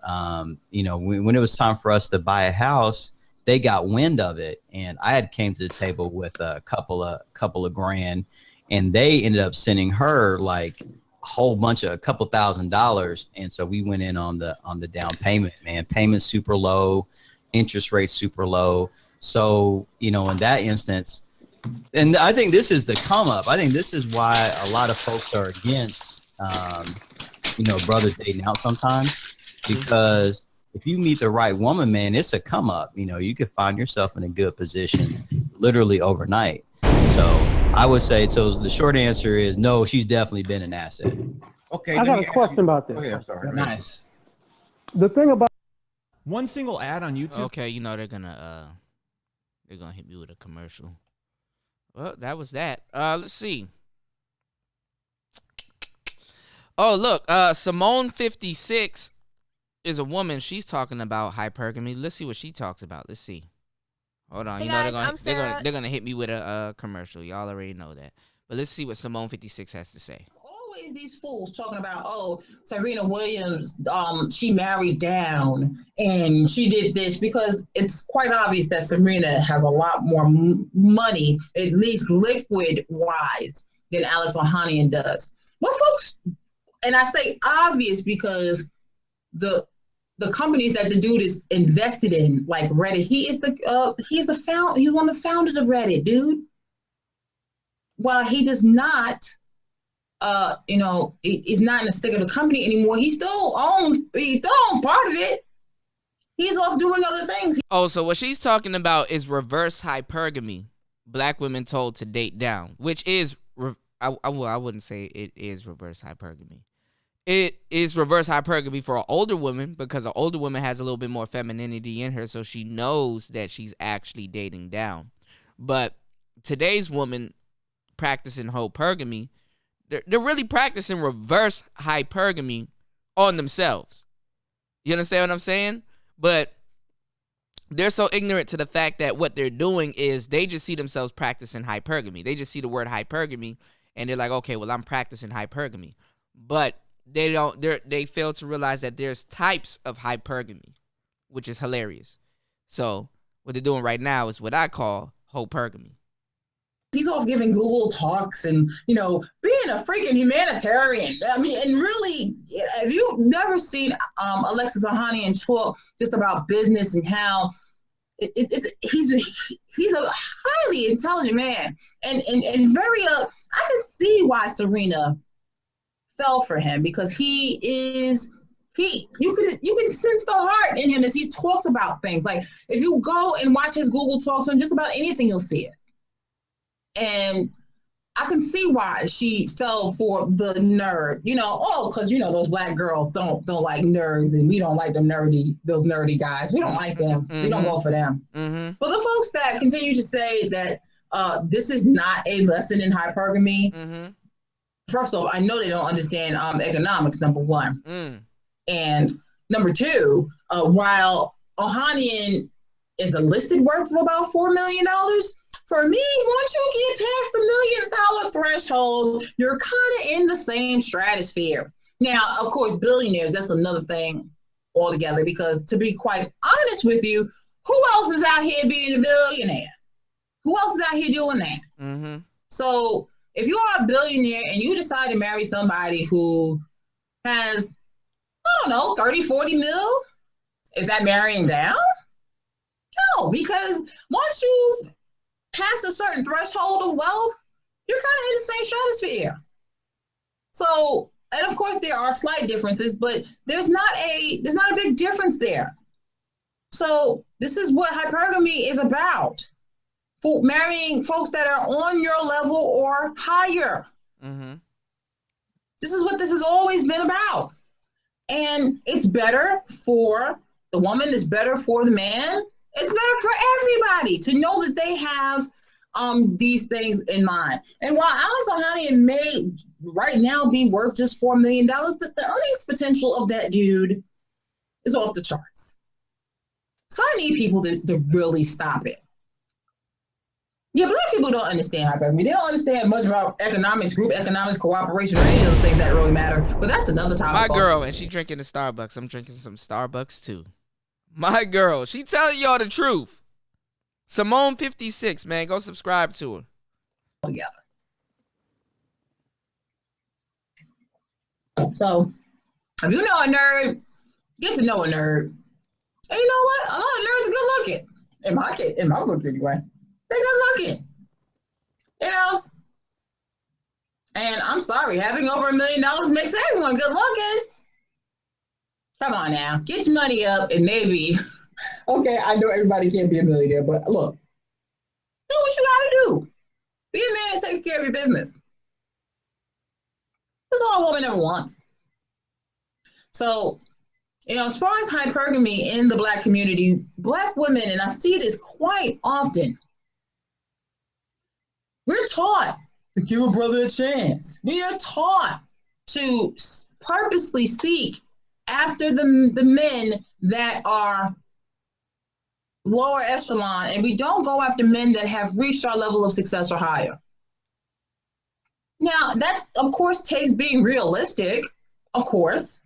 you know, when it was time for us to buy a house, they got wind of it, and I had came to the table with a couple of grand, and they ended up sending her like a whole bunch of a couple $1,000s, and so we went in on the down payment. Man, payment super low, interest rate super low. So you know, in that instance, and I think this is the come up. I think this is why a lot of folks are against you know, brothers dating out sometimes, because if you meet the right woman, man, it's a come up. You know, you could find yourself in a good position literally overnight. So I would say, so the short answer is no, she's definitely been an asset. Okay. I got a question about this. Go ahead, I'm sorry. Nice. The thing about One single ad on YouTube. Okay, you know they're gonna hit me with a commercial. Well, that was that. Let's see. Oh, look, Simone 56 is a woman. She's talking about hypergamy. Let's see what she talks about. Let's see. Hold on. Hey you know guys, they're gonna hit me with a commercial. Y'all already know that. But let's see what Simone 56 has to say. Always these fools talking about, oh, Serena Williams, she married down and she did this, because it's quite obvious that Serena has a lot more money, at least liquid wise, than Alex Ohanian does. Well, folks, and I say obvious because the companies that the dude is invested in, like Reddit, he's one of the founders of Reddit, dude. While he does not, you know, he's not in the stick of the company anymore. He still owns part of it. He's off doing other things. Oh, so what she's talking about is reverse hypergamy. Black women told to date down, which is, I wouldn't say it is reverse hypergamy. It is reverse hypergamy for an older woman, because an older woman has a little bit more femininity in her, so she knows that she's actually dating down. But today's woman practicing hypergamy, they're really practicing reverse hypergamy on themselves. You understand what I'm saying? But they're so ignorant to the fact that what they're doing is they just see themselves practicing hypergamy. They just see the word hypergamy and they're like, okay, well, I'm practicing hypergamy. But they fail to realize that there's types of hypergamy, which is hilarious. So what they're doing right now is what I call hypergamy. He's off giving Google talks and, you know, being a freaking humanitarian. I mean, and really, if you've never seen Alexis Ohanian talk just about business and how he's a highly intelligent man and very, I can see why Serena fell for him, because you can sense the heart in him as he talks about things. Like if you go and watch his Google talks on just about anything, you'll see it. And I can see why she fell for the nerd, you know, because, you know, those black girls don't like nerds, and we don't like those nerdy guys. We don't like them. Mm-hmm. We don't go for them. Mm-hmm. But the folks that continue to say that this is not a lesson in hypergamy, mm-hmm. First of all, I know they don't understand economics, number one. And number two, while Ohanian is a listed worth of about $4 million, for me, once you get past the $1 million threshold, you're kind of in the same stratosphere. Now, of course, billionaires, that's another thing altogether, because to be quite honest with you, who else is out here being a billionaire? Who else is out here doing that? Mm-hmm. So if you are a billionaire and you decide to marry somebody who has, I don't know, 30, 40 mil, is that marrying down? No, because once you've passed a certain threshold of wealth, you're kind of in the same stratosphere. So, and of course there are slight differences, but there's not a big difference there. So this is what hypergamy is about. For marrying folks that are on your level or higher. Mm-hmm. This is what this has always been about. And it's better for the woman, it's better for the man, it's better for everybody to know that they have these things in mind. And while Alex Ohanian may right now be worth just $4 million, the earnings potential of that dude is off the charts. So I need people to really stop it. Yeah, black people don't understand hypergamy. They don't understand much about economics, group economics, cooperation, or any of those things that really matter. But that's another topic. My girl, and she drinking the Starbucks. I'm drinking some Starbucks too. My girl, she telling y'all the truth. Simone 56, man, go subscribe to her. Together. So, if you know a nerd, get to know a nerd. And you know what? A lot of nerds are good looking. In my book, anyway. They're good looking. You know? And I'm sorry, having over $1 million makes everyone good looking. Come on now. Get your money up and maybe. Okay, I know everybody can't be a millionaire, but look. Do what you gotta do. Be a man that takes care of your business. That's all a woman ever wants. So, as far as hypergamy in the black community, black women, and I see this quite often, we're taught to give a brother a chance. We are taught to purposely seek after the men that are lower echelon, and we don't go after men that have reached our level of success or higher. Now, that, of course, takes being realistic, of course.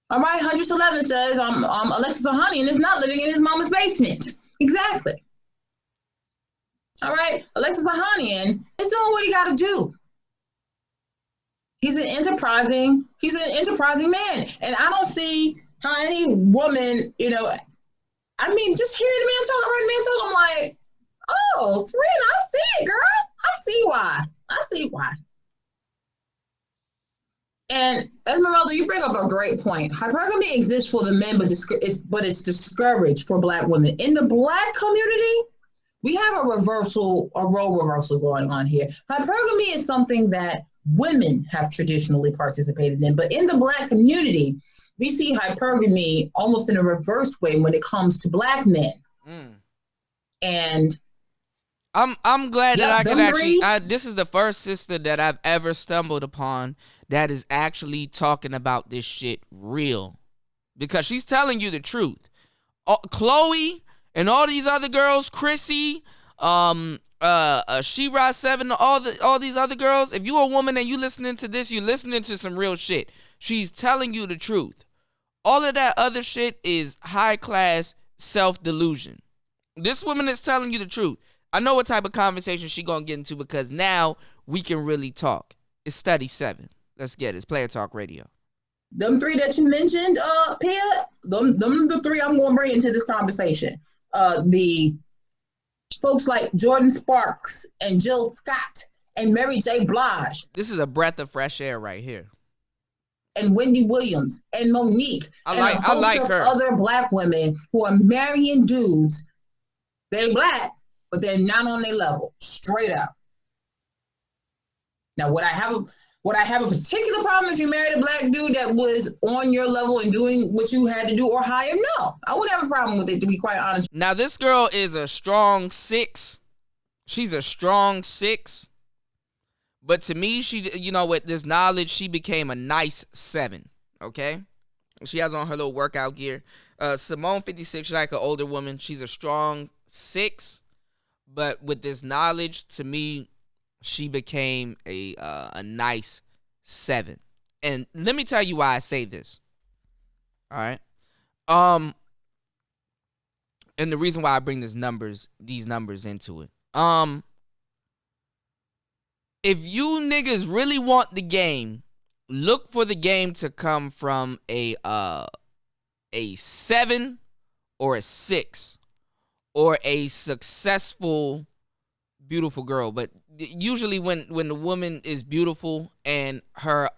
All right, 111 says, Alexis Ohanian is not living in his mama's basement. Exactly. All right, Alexis Ohanian is doing what he got to do. He's an enterprising man. And I don't see how any woman, just hearing the man talk, I'm like, oh, Serena, I see it, girl. I see why. And Esmeralda, you bring up a great point. Hypergamy exists for the men, but it's discouraged for black women. In the black community, we have a role reversal going on here. Hypergamy is something that women have traditionally participated in, but in the black community, we see hypergamy almost in a reverse way when it comes to black men. And I'm glad that I can actually. This is the first sister that I've ever stumbled upon that is actually talking about this shit real, because she's telling you the truth. Chloe and all these other girls, Chrissy, She-Ra 7, all these other girls. If you're a woman and you listening to this, you're listening to some real shit. She's telling you the truth. All of that other shit is high class self-delusion. This woman is telling you the truth. I know what type of conversation she gonna get into, because now we can really talk. It's Study 7. Let's get it. It's Player Talk Radio. Them three that you mentioned, Pia, them the three I'm gonna bring into this conversation. The folks like Jordan Sparks and Jill Scott and Mary J. Blige. This is a breath of fresh air right here. And Wendy Williams and Monique. I like her. Other black women who are marrying dudes. They're black, but they're not on their level, straight up. Now, would I have a particular problem if you married a black dude that was on your level and doing what you had to do or higher? No, I wouldn't have a problem with it, to be quite honest. Now, this girl is a strong 6. She's a strong 6. But to me, with this knowledge, she became a nice 7, okay? She has on her little workout gear. Simone 56, she's like an older woman. She's a strong 6. But with this knowledge, to me, she became a nice 7. And let me tell you why I say this. All right? And the reason why I bring these numbers into it. If you niggas really want the game, look for the game to come from a 7 or a 6 or a successful, beautiful girl. But usually when the woman is beautiful and her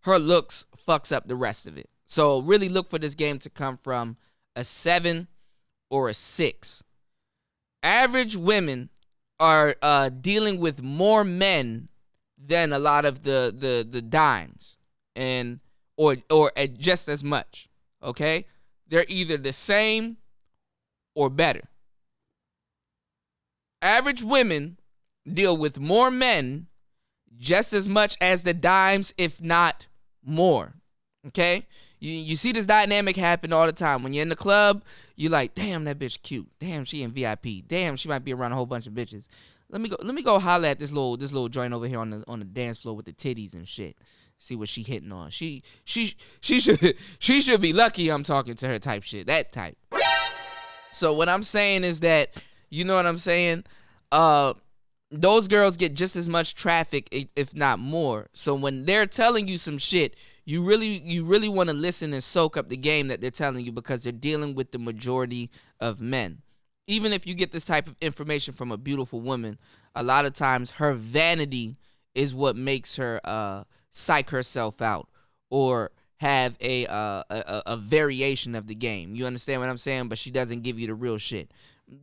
looks fucks up the rest of it. So really look for this game to come from a 7 or a 6. Average women are dealing with more men than a lot of the dimes, and or at just as much. Okay, they're either the same or better. Average women deal with more men just as much as the dimes, if not more. Okay, you see this dynamic happen all the time. When you're in the club, you like, damn, that bitch cute. Damn, she in VIP. Damn, she might be around a whole bunch of bitches. Let me go holler at this little joint over here on the dance floor with the titties and shit. See what she hitting on. She should be lucky I'm talking to her type shit. That type. So what I'm saying is that, you know what I'm saying? Those girls get just as much traffic, if not more. So when they're telling you some shit, you really want to listen and soak up the game that they're telling you, because they're dealing with the majority of men. Even if you get this type of information from a beautiful woman, a lot of times her vanity is what makes her psych herself out or have a variation of the game. You understand what I'm saying? But she doesn't give you the real shit.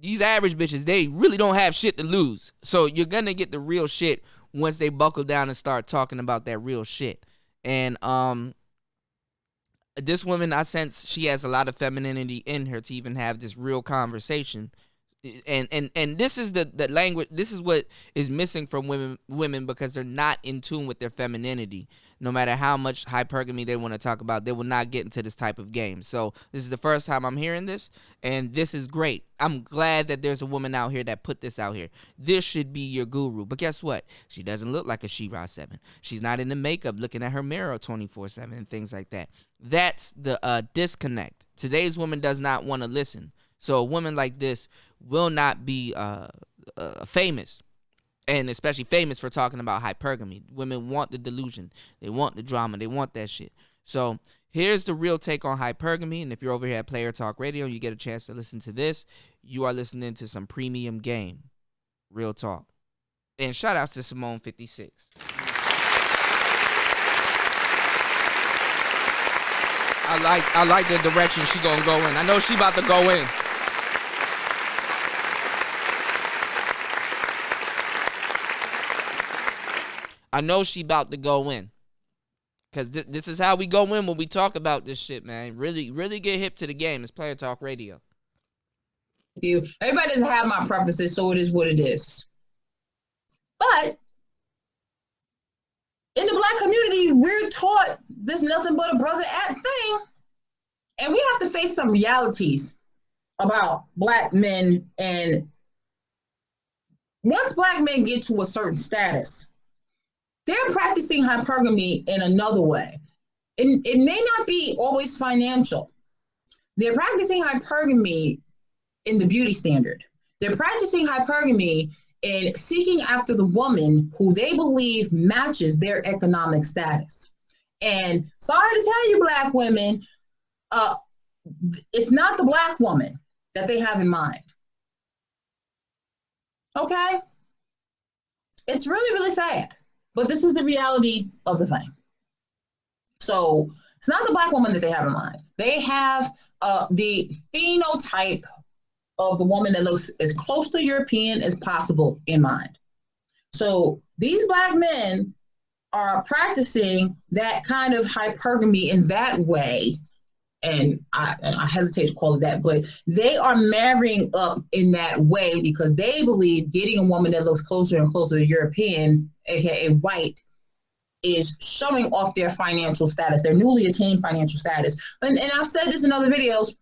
These average bitches, they really don't have shit to lose. So you're going to get the real shit once they buckle down and start talking about that real shit. And this woman, I sense she has a lot of femininity in her to even have this real conversation. And this is the language. This is what is missing from women because they're not in tune with their femininity. No matter how much hypergamy they want to talk about, they will not get into this type of game. So this is the first time I'm hearing this, and this is great. I'm glad that there's a woman out here that put this out here. This should be your guru. But guess what? She doesn't look like a She-Ra 7. She's not in the makeup looking at her mirror 24/7 and things like that. That's the disconnect. Today's woman does not want to listen. So a woman like this will not be famous, and especially famous for talking about hypergamy. Women want the delusion. They want the drama. They want that shit. So here's the real take on hypergamy. And if you're over here at Player Talk Radio, you get a chance to listen to this. You are listening to some premium game. Real talk. And shout outs to Simone 56. I like the direction she gonna go in. I know she about to go in. I know she about to go in. Because this is how we go in when we talk about this shit, man. Really, really get hip to the game. It's Player Talk Radio. Everybody doesn't have my preferences, so it is what it is. But in the Black community, we're taught there's nothing but a brother at thing. And we have to face some realities about Black men. And once Black men get to a certain status, they're practicing hypergamy in another way. It may not be always financial. They're practicing hypergamy in the beauty standard. They're practicing hypergamy in seeking after the woman who they believe matches their economic status. And sorry to tell you, Black women, it's not the Black woman that they have in mind. Okay? It's really, really sad. But this is the reality of the thing. So it's not the Black woman that they have in mind. They have the phenotype of the woman that looks as close to European as possible in mind. So these Black men are practicing that kind of hypergamy in that way. And I hesitate to call it that, but they are marrying up in that way because they believe getting a woman that looks closer and closer to European, aka white, is showing off their financial status, their newly attained financial status. And I've said this in other videos,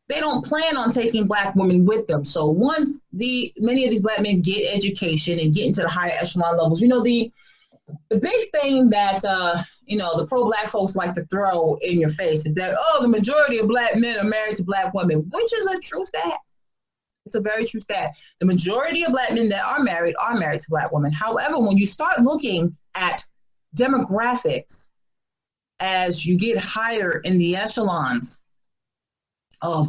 they don't plan on taking Black women with them. So once many of these Black men get education and get into the higher echelon levels, you know, the big thing that the pro-Black folks like to throw in your face is that, the majority of Black men are married to Black women, which is a true stat. It's a very true stat. The majority of Black men that are married to Black women. However, when you start looking at demographics as you get higher in the echelons of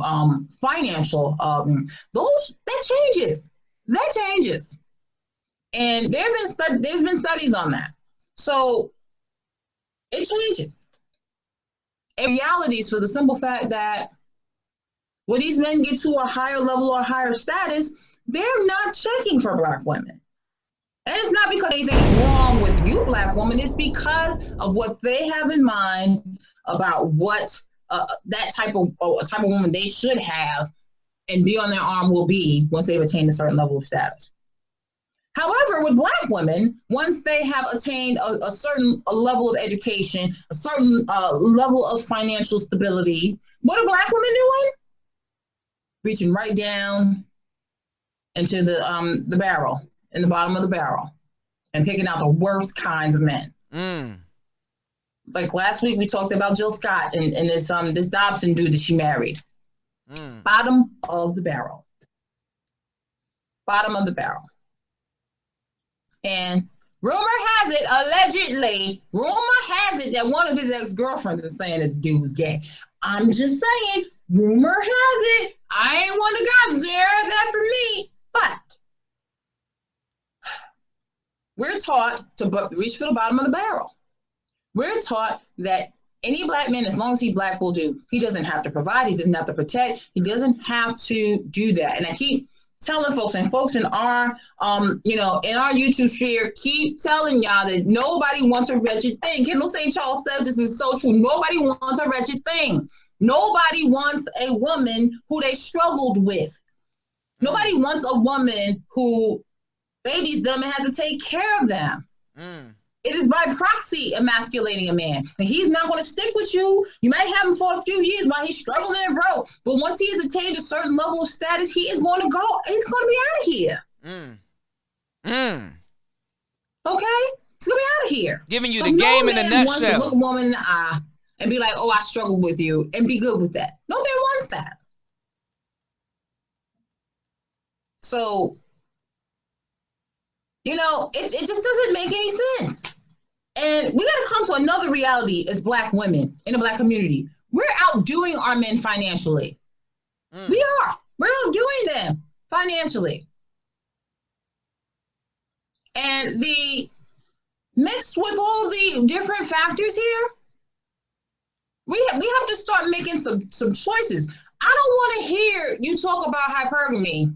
financial, that changes. That changes. And there's been studies on that. So it changes. And realities for the simple fact that when these men get to a higher level or higher status, they're not checking for Black women. And it's not because anything's wrong with you, Black woman. It's because of what they have in mind about what that type of woman they should have and be on their arm will be once they've attained a certain level of status. However, with black women, once they have attained a certain level of education, a certain level of financial stability, what are black women doing? Reaching right down into the barrel, in the bottom of the barrel, and picking out the worst kinds of men. Like last week, we talked about Jill Scott and this Dobson dude that she married. Bottom of the barrel. Bottom of the barrel. And rumor has it, allegedly, that one of his ex-girlfriends is saying that the dude was gay. I'm just saying, rumor has it. I ain't one to go there. That for me. But we're taught to reach for the bottom of the barrel. We're taught that any black man, as long as he's black, will do. He doesn't have to provide. He doesn't have to protect. He doesn't have to do that. And I keep telling folks, and folks in our, in our YouTube sphere, keep telling y'all that nobody wants a wretched thing. Kendall St. Charles said this is so true. Nobody wants a wretched thing. Nobody wants a woman who they struggled with. Nobody wants a woman who babies them and has to take care of them. It is by proxy emasculating a man. And he's not going to stick with you. You might have him for a few years while he's struggling and broke. But once he has attained a certain level of status, he is going to go. He's going to be out of here. Okay? He's going to be out of here. Giving you the game in a nutshell. Wants to look a woman in the eye and be like, oh, I struggled with you, and be good with that. No man wants that. So, it just doesn't make any sense. And we got to come to another reality as black women in the black community. We're outdoing our men financially. We are. We're outdoing them financially. And mixed with all the different factors here, we have to start making some choices. I don't want to hear you talk about hypergamy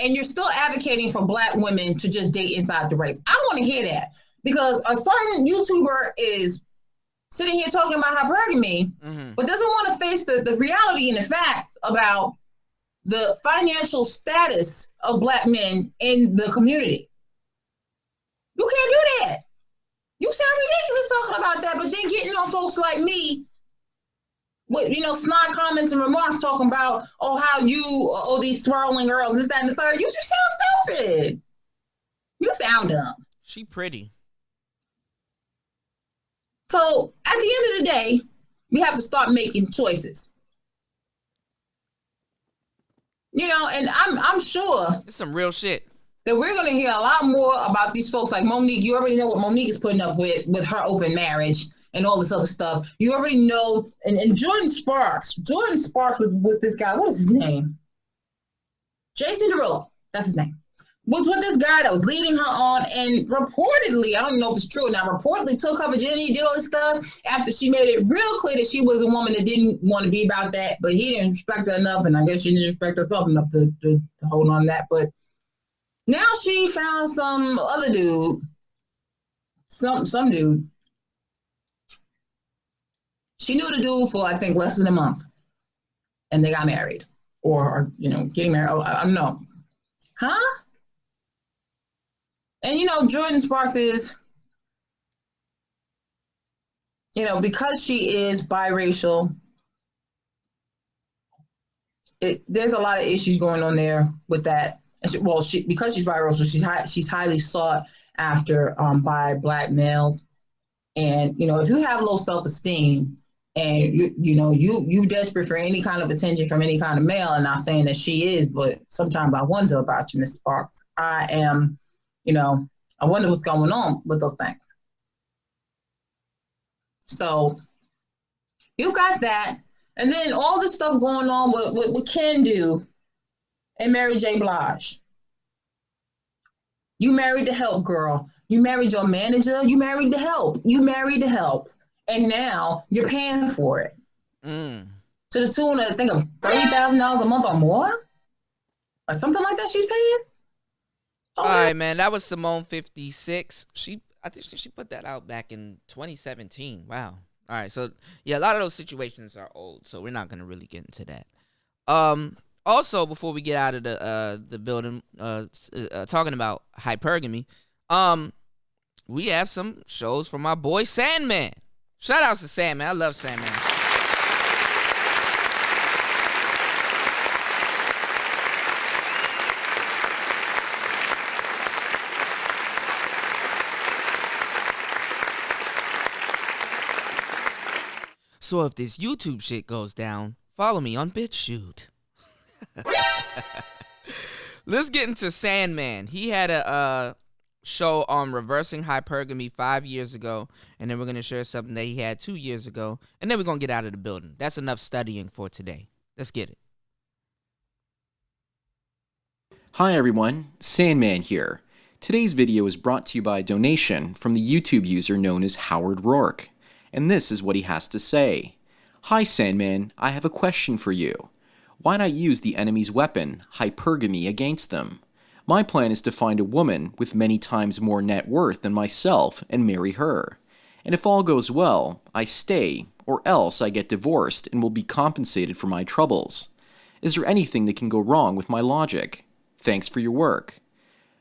and you're still advocating for black women to just date inside the race. I don't want to hear that, because a certain YouTuber is sitting here talking about hypergamy, but doesn't want to face the reality and the facts about the financial status of black men in the community. You can't do that. You sound ridiculous talking about that, but then getting on folks like me with, snide comments and remarks talking about, these swirling girls, this, that, and the third. You sound stupid. You sound dumb. She pretty. So at the end of the day, we have to start making choices. And I'm sure it's some real shit that we're going to hear a lot more about these folks like Monique. You already know what Monique is putting up with her open marriage and all this other stuff. You already know, and Jordan Sparks was this guy. What is his name? Jason Derulo. That's his name. Was with this guy that was leading her on, and reportedly, I don't know if it's true now, reportedly took her virginity, did all this stuff after she made it real clear that she was a woman that didn't want to be about that, but he didn't respect her enough, and I guess she didn't respect herself enough to hold on to that. But now she found some other dude, some dude. She knew the dude for, I think, less than a month, and they got married, or getting married. I don't know. Huh? And, Jordan Sparks is, because she is biracial, there's a lot of issues going on there with that. And because she's biracial, she's highly sought after by black males. And, if you have low self-esteem and, you desperate for any kind of attention from any kind of male, and not saying that she is, but sometimes I wonder about you, Ms. Sparks. I am... I wonder what's going on with those things. So you got that. And then all this stuff going on with Ken do and Mary J. Blige. You married the help, girl. You married your manager. You married the help. And now you're paying for it. To the tune of, I think, of $30,000 a month or more? Or something like that she's paying? All right, man. That was Simone 56. I think she put that out back in 2017. Wow. All right. So, yeah, a lot of those situations are old, so we're not going to really get into that. Also, before we get out of the building, talking about hypergamy, we have some shows from my boy Sandman. Shout outs to Sandman. I love Sandman. So if this YouTube shit goes down, follow me on BitChute. Let's get into Sandman. He had a show on reversing hypergamy 5 years ago, and then we're going to share something that he had 2 years ago, and then we're going to get out of the building. That's enough studying for today. Let's get it. Hi everyone, Sandman here. Today's video is brought to you by a donation from the YouTube user known as Howard Rourke. And this is what he has to say. Hi Sandman, I have a question for you. Why not use the enemy's weapon, hypergamy, against them? My plan is to find a woman with many times more net worth than myself and marry her. And if all goes well, I stay, or else I get divorced and will be compensated for my troubles. Is there anything that can go wrong with my logic? Thanks for your work.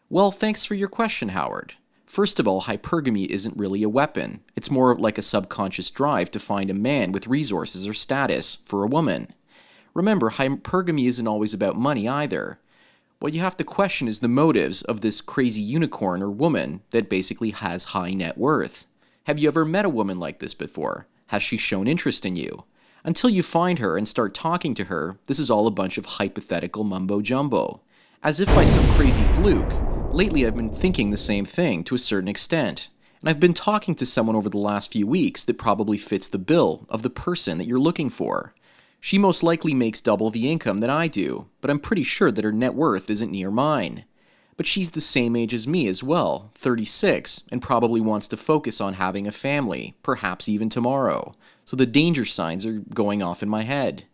Well, thanks for your question, Howard. First of all, hypergamy isn't really a weapon. It's more like a subconscious drive to find a man with resources or status for a woman. Remember, hypergamy isn't always about money either. What you have to question is the motives of this crazy unicorn or woman that basically has high net worth. Have you ever met a woman like this before? Has she shown interest in you? Until you find her and start talking to her, this is all a bunch of hypothetical mumbo-jumbo. As if by some crazy fluke, lately I've been thinking the same thing to a certain extent, and I've been talking to someone over the last few weeks that probably fits the bill of the person that you're looking for. She most likely makes double the income that I do, but I'm pretty sure that her net worth isn't near mine. But she's the same age as me as well, 36, and probably wants to focus on having a family, perhaps even tomorrow, so the danger signs are going off in my head.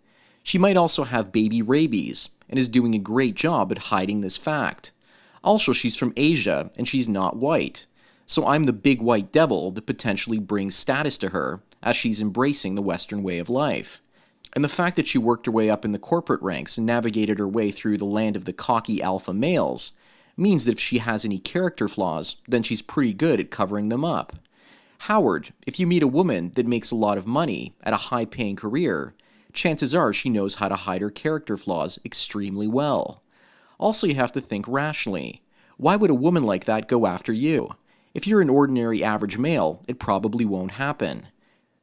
She might also have baby rabies, and is doing a great job at hiding this fact. Also, she's from Asia, and she's not white. So I'm the big white devil that potentially brings status to her, as she's embracing the Western way of life. And the fact that she worked her way up in the corporate ranks and navigated her way through the land of the cocky alpha males means that if she has any character flaws, then she's pretty good at covering them up. Howard, if you meet a woman that makes a lot of money at a high-paying career, chances are she knows how to hide her character flaws extremely well. Also, you have to think rationally. Why would a woman like that go after you? If you're an ordinary average male, it probably won't happen.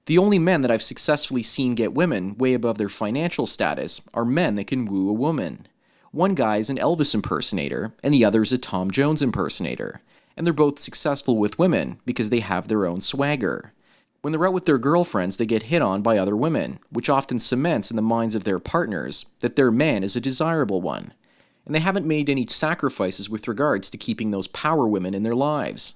The only men that I've successfully seen get women way above their financial status are men that can woo a woman. One guy is an Elvis impersonator, and the other is a Tom Jones impersonator. And they're both successful with women because they have their own swagger. When they're out with their girlfriends, they get hit on by other women, which often cements in the minds of their partners that their man is a desirable one. And they haven't made any sacrifices with regards to keeping those power women in their lives.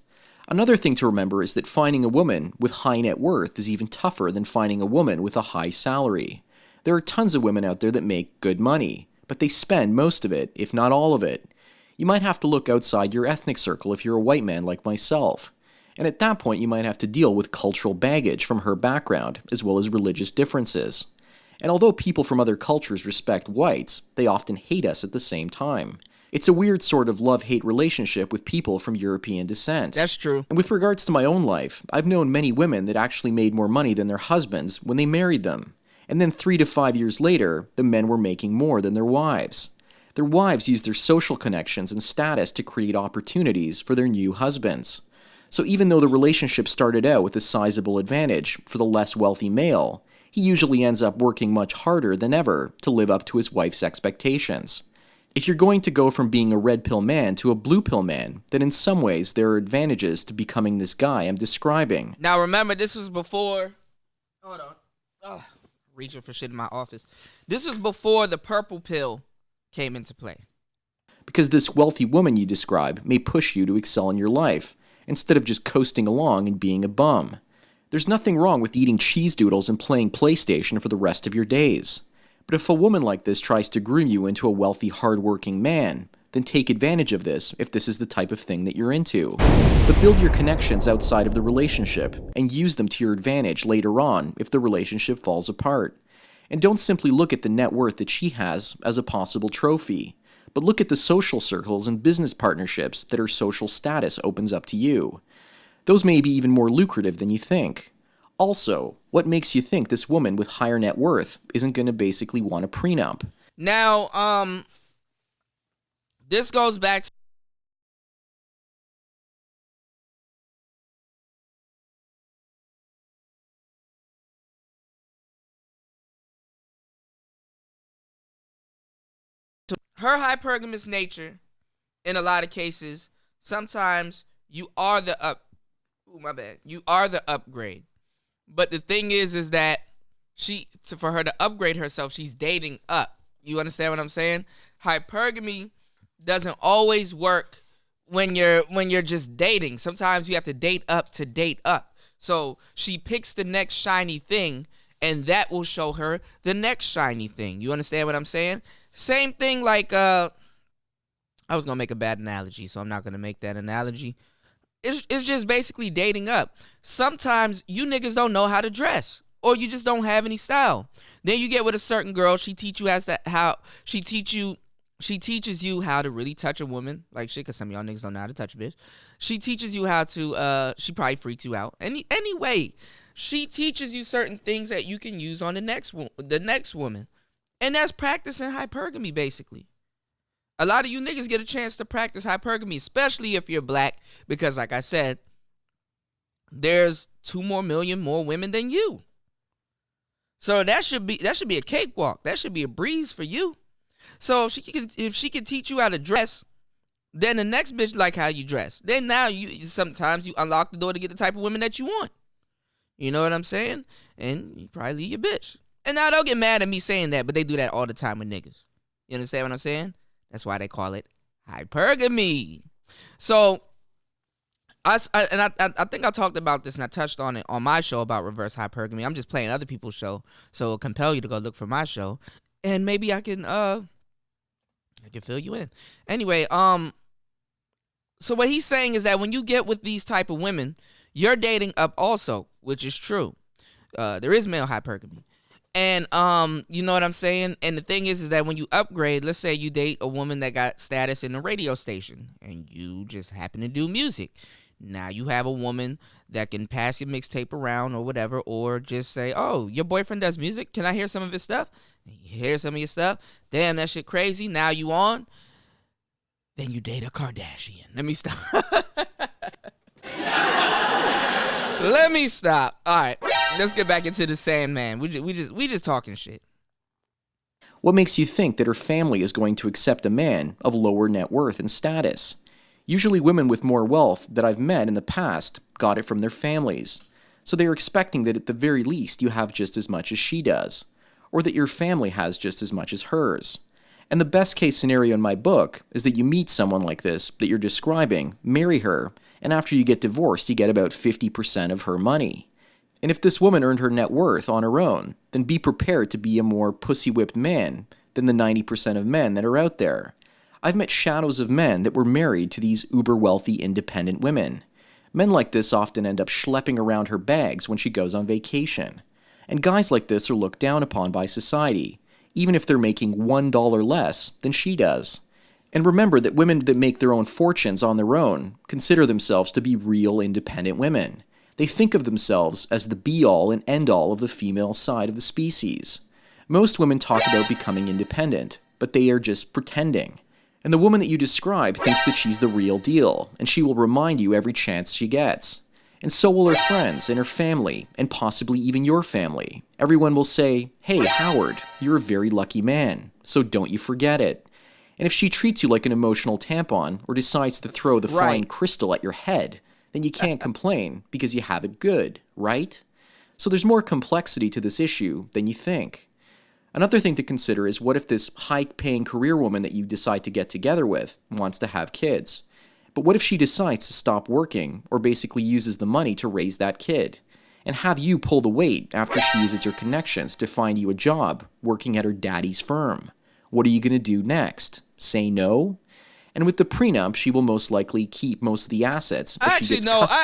Another thing to remember is that finding a woman with high net worth is even tougher than finding a woman with a high salary. There are tons of women out there that make good money, but they spend most of it, if not all of it. You might have to look outside your ethnic circle if you're a white man like myself. And at that point, you might have to deal with cultural baggage from her background, as well as religious differences. And although people from other cultures respect whites, they often hate us at the same time. It's a weird sort of love-hate relationship with people from European descent. That's true. And with regards to my own life, I've known many women that actually made more money than their husbands when they married them. And then 3 to 5 years later, the men were making more than their wives. Their wives used their social connections and status to create opportunities for their new husbands. So even though the relationship started out with a sizable advantage for the less wealthy male, he usually ends up working much harder than ever to live up to his wife's expectations. If you're going to go from being a red pill man to a blue pill man, then in some ways there are advantages to becoming this guy I'm describing. Now remember, this was before... Hold on. Reaching for shit in my office. This was before the purple pill came into play. Because this wealthy woman you describe may push you to excel in your life, instead of just coasting along and being a bum. There's nothing wrong with eating cheese doodles and playing PlayStation for the rest of your days. But if a woman like this tries to groom you into a wealthy, hard-working man, then take advantage of this if this is the type of thing that you're into. But build your connections outside of the relationship and use them to your advantage later on if the relationship falls apart. And don't simply look at the net worth that she has as a possible trophy, but look at the social circles and business partnerships that her social status opens up to you. Those may be even more lucrative than you think. Also, what makes you think this woman with higher net worth isn't going to basically want a prenup? Now, this goes back to her hypergamous nature. In a lot of cases, sometimes you are the you are the upgrade. But the thing is that for her to upgrade herself, she's dating up. You understand what I'm saying? Hypergamy doesn't always work when you're just dating. Sometimes you have to date up to date up. So she picks the next shiny thing, and that will show her the next shiny thing. You understand what I'm saying? Same thing like I was gonna make a bad analogy, so I'm not gonna make that analogy. It's just basically dating up. Sometimes you niggas don't know how to dress, or you just don't have any style. Then you get with a certain girl. She teaches you how to really touch a woman like shit. Cause some of y'all niggas don't know how to touch a bitch. She teaches you how to. She probably freaks you out. Anyway, she teaches you certain things that you can use on the next woman, and that's practicing hypergamy basically. A lot of you niggas get a chance to practice hypergamy, especially if you're black, because like I said, there's 2 million more women than you. So that should be a cakewalk. That should be a breeze for you. So if she can teach you how to dress, then the next bitch like how you dress. Then now sometimes you unlock the door to get the type of women that you want. You know what I'm saying? And you probably leave your bitch. And now don't get mad at me saying that, but they do that all the time with niggas. You understand what I'm saying? That's why they call it hypergamy. So, I think I talked about this and I touched on it on my show about reverse hypergamy. I'm just playing other people's show, so it'll compel you to go look for my show, and maybe I can fill you in. Anyway, so what he's saying is that when you get with these type of women, you're dating up also, which is true. There is male hypergamy. And you know what I'm saying? And the thing is that when you upgrade, let's say you date a woman that got status in a radio station and you just happen to do music. Now you have a woman that can pass your mixtape around or whatever, or just say, oh, your boyfriend does music. Can I hear some of his stuff? And you hear some of your stuff. Damn, that shit crazy. Now you on. Then you date a Kardashian. Let me stop. Let me stop. All right, let's get back into the Sandman. We just talking shit. What makes you think that her family is going to accept a man of lower net worth and status? Usually women with more wealth that I've met in the past got it from their families. So they're expecting that at the very least you have just as much as she does, or that your family has just as much as hers. And the best case scenario in my book is that you meet someone like this that you're describing, marry her, and after you get divorced, you get about 50% of her money. And if this woman earned her net worth on her own, then be prepared to be a more pussy-whipped man than the 90% of men that are out there. I've met shadows of men that were married to these uber-wealthy independent women. Men like this often end up schlepping around her bags when she goes on vacation. And guys like this are looked down upon by society, even if they're making $1 less than she does. And remember that women that make their own fortunes on their own consider themselves to be real independent women. They think of themselves as the be-all and end-all of the female side of the species. Most women talk about becoming independent, but they are just pretending. And the woman that you describe thinks that she's the real deal, and she will remind you every chance she gets. And so will her friends and her family, and possibly even your family. Everyone will say, hey, Howard, you're a very lucky man, so don't you forget it. And if she treats you like an emotional tampon or decides to throw the flying crystal at your head, then you can't complain because you have it good, right? So there's more complexity to this issue than you think. Another thing to consider is what if this high-paying career woman that you decide to get together with wants to have kids? But what if she decides to stop working or basically uses the money to raise that kid? And have you pull the weight after she uses your connections to find you a job working at her daddy's firm? What are you going to do next? Say no? And with the prenup, she will most likely keep most of the assets. I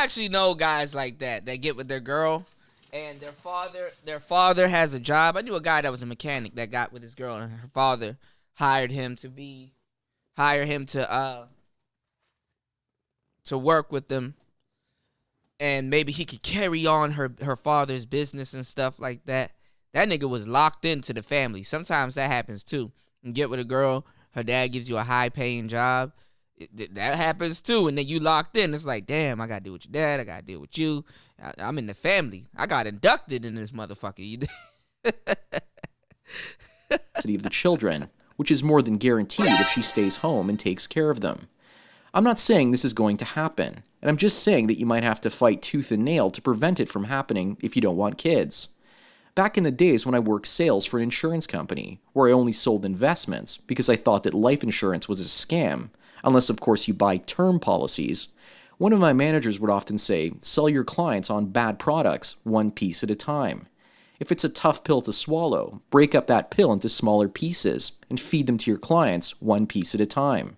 actually know guys like that get with their girl and their father has a job. I knew a guy that was a mechanic that got with his girl, and her father hired him to work with them, and maybe he could carry on her father's business and stuff like that. That nigga was locked into the family. Sometimes that happens too. You get with a girl, her dad gives you a high paying job. That happens too, and then you locked in. It's like, damn, I gotta deal with your dad. I gotta deal with you. I'm in the family. I got inducted in this motherfucker. Of the children, which is more than guaranteed if she stays home and takes care of them. I'm not saying this is going to happen, and I'm just saying that you might have to fight tooth and nail to prevent it from happening if you don't want kids. Back in the days when I worked sales for an insurance company, where I only sold investments because I thought that life insurance was a scam, unless of course you buy term policies, one of my managers would often say, sell your clients on bad products one piece at a time. If it's a tough pill to swallow, break up that pill into smaller pieces and feed them to your clients one piece at a time.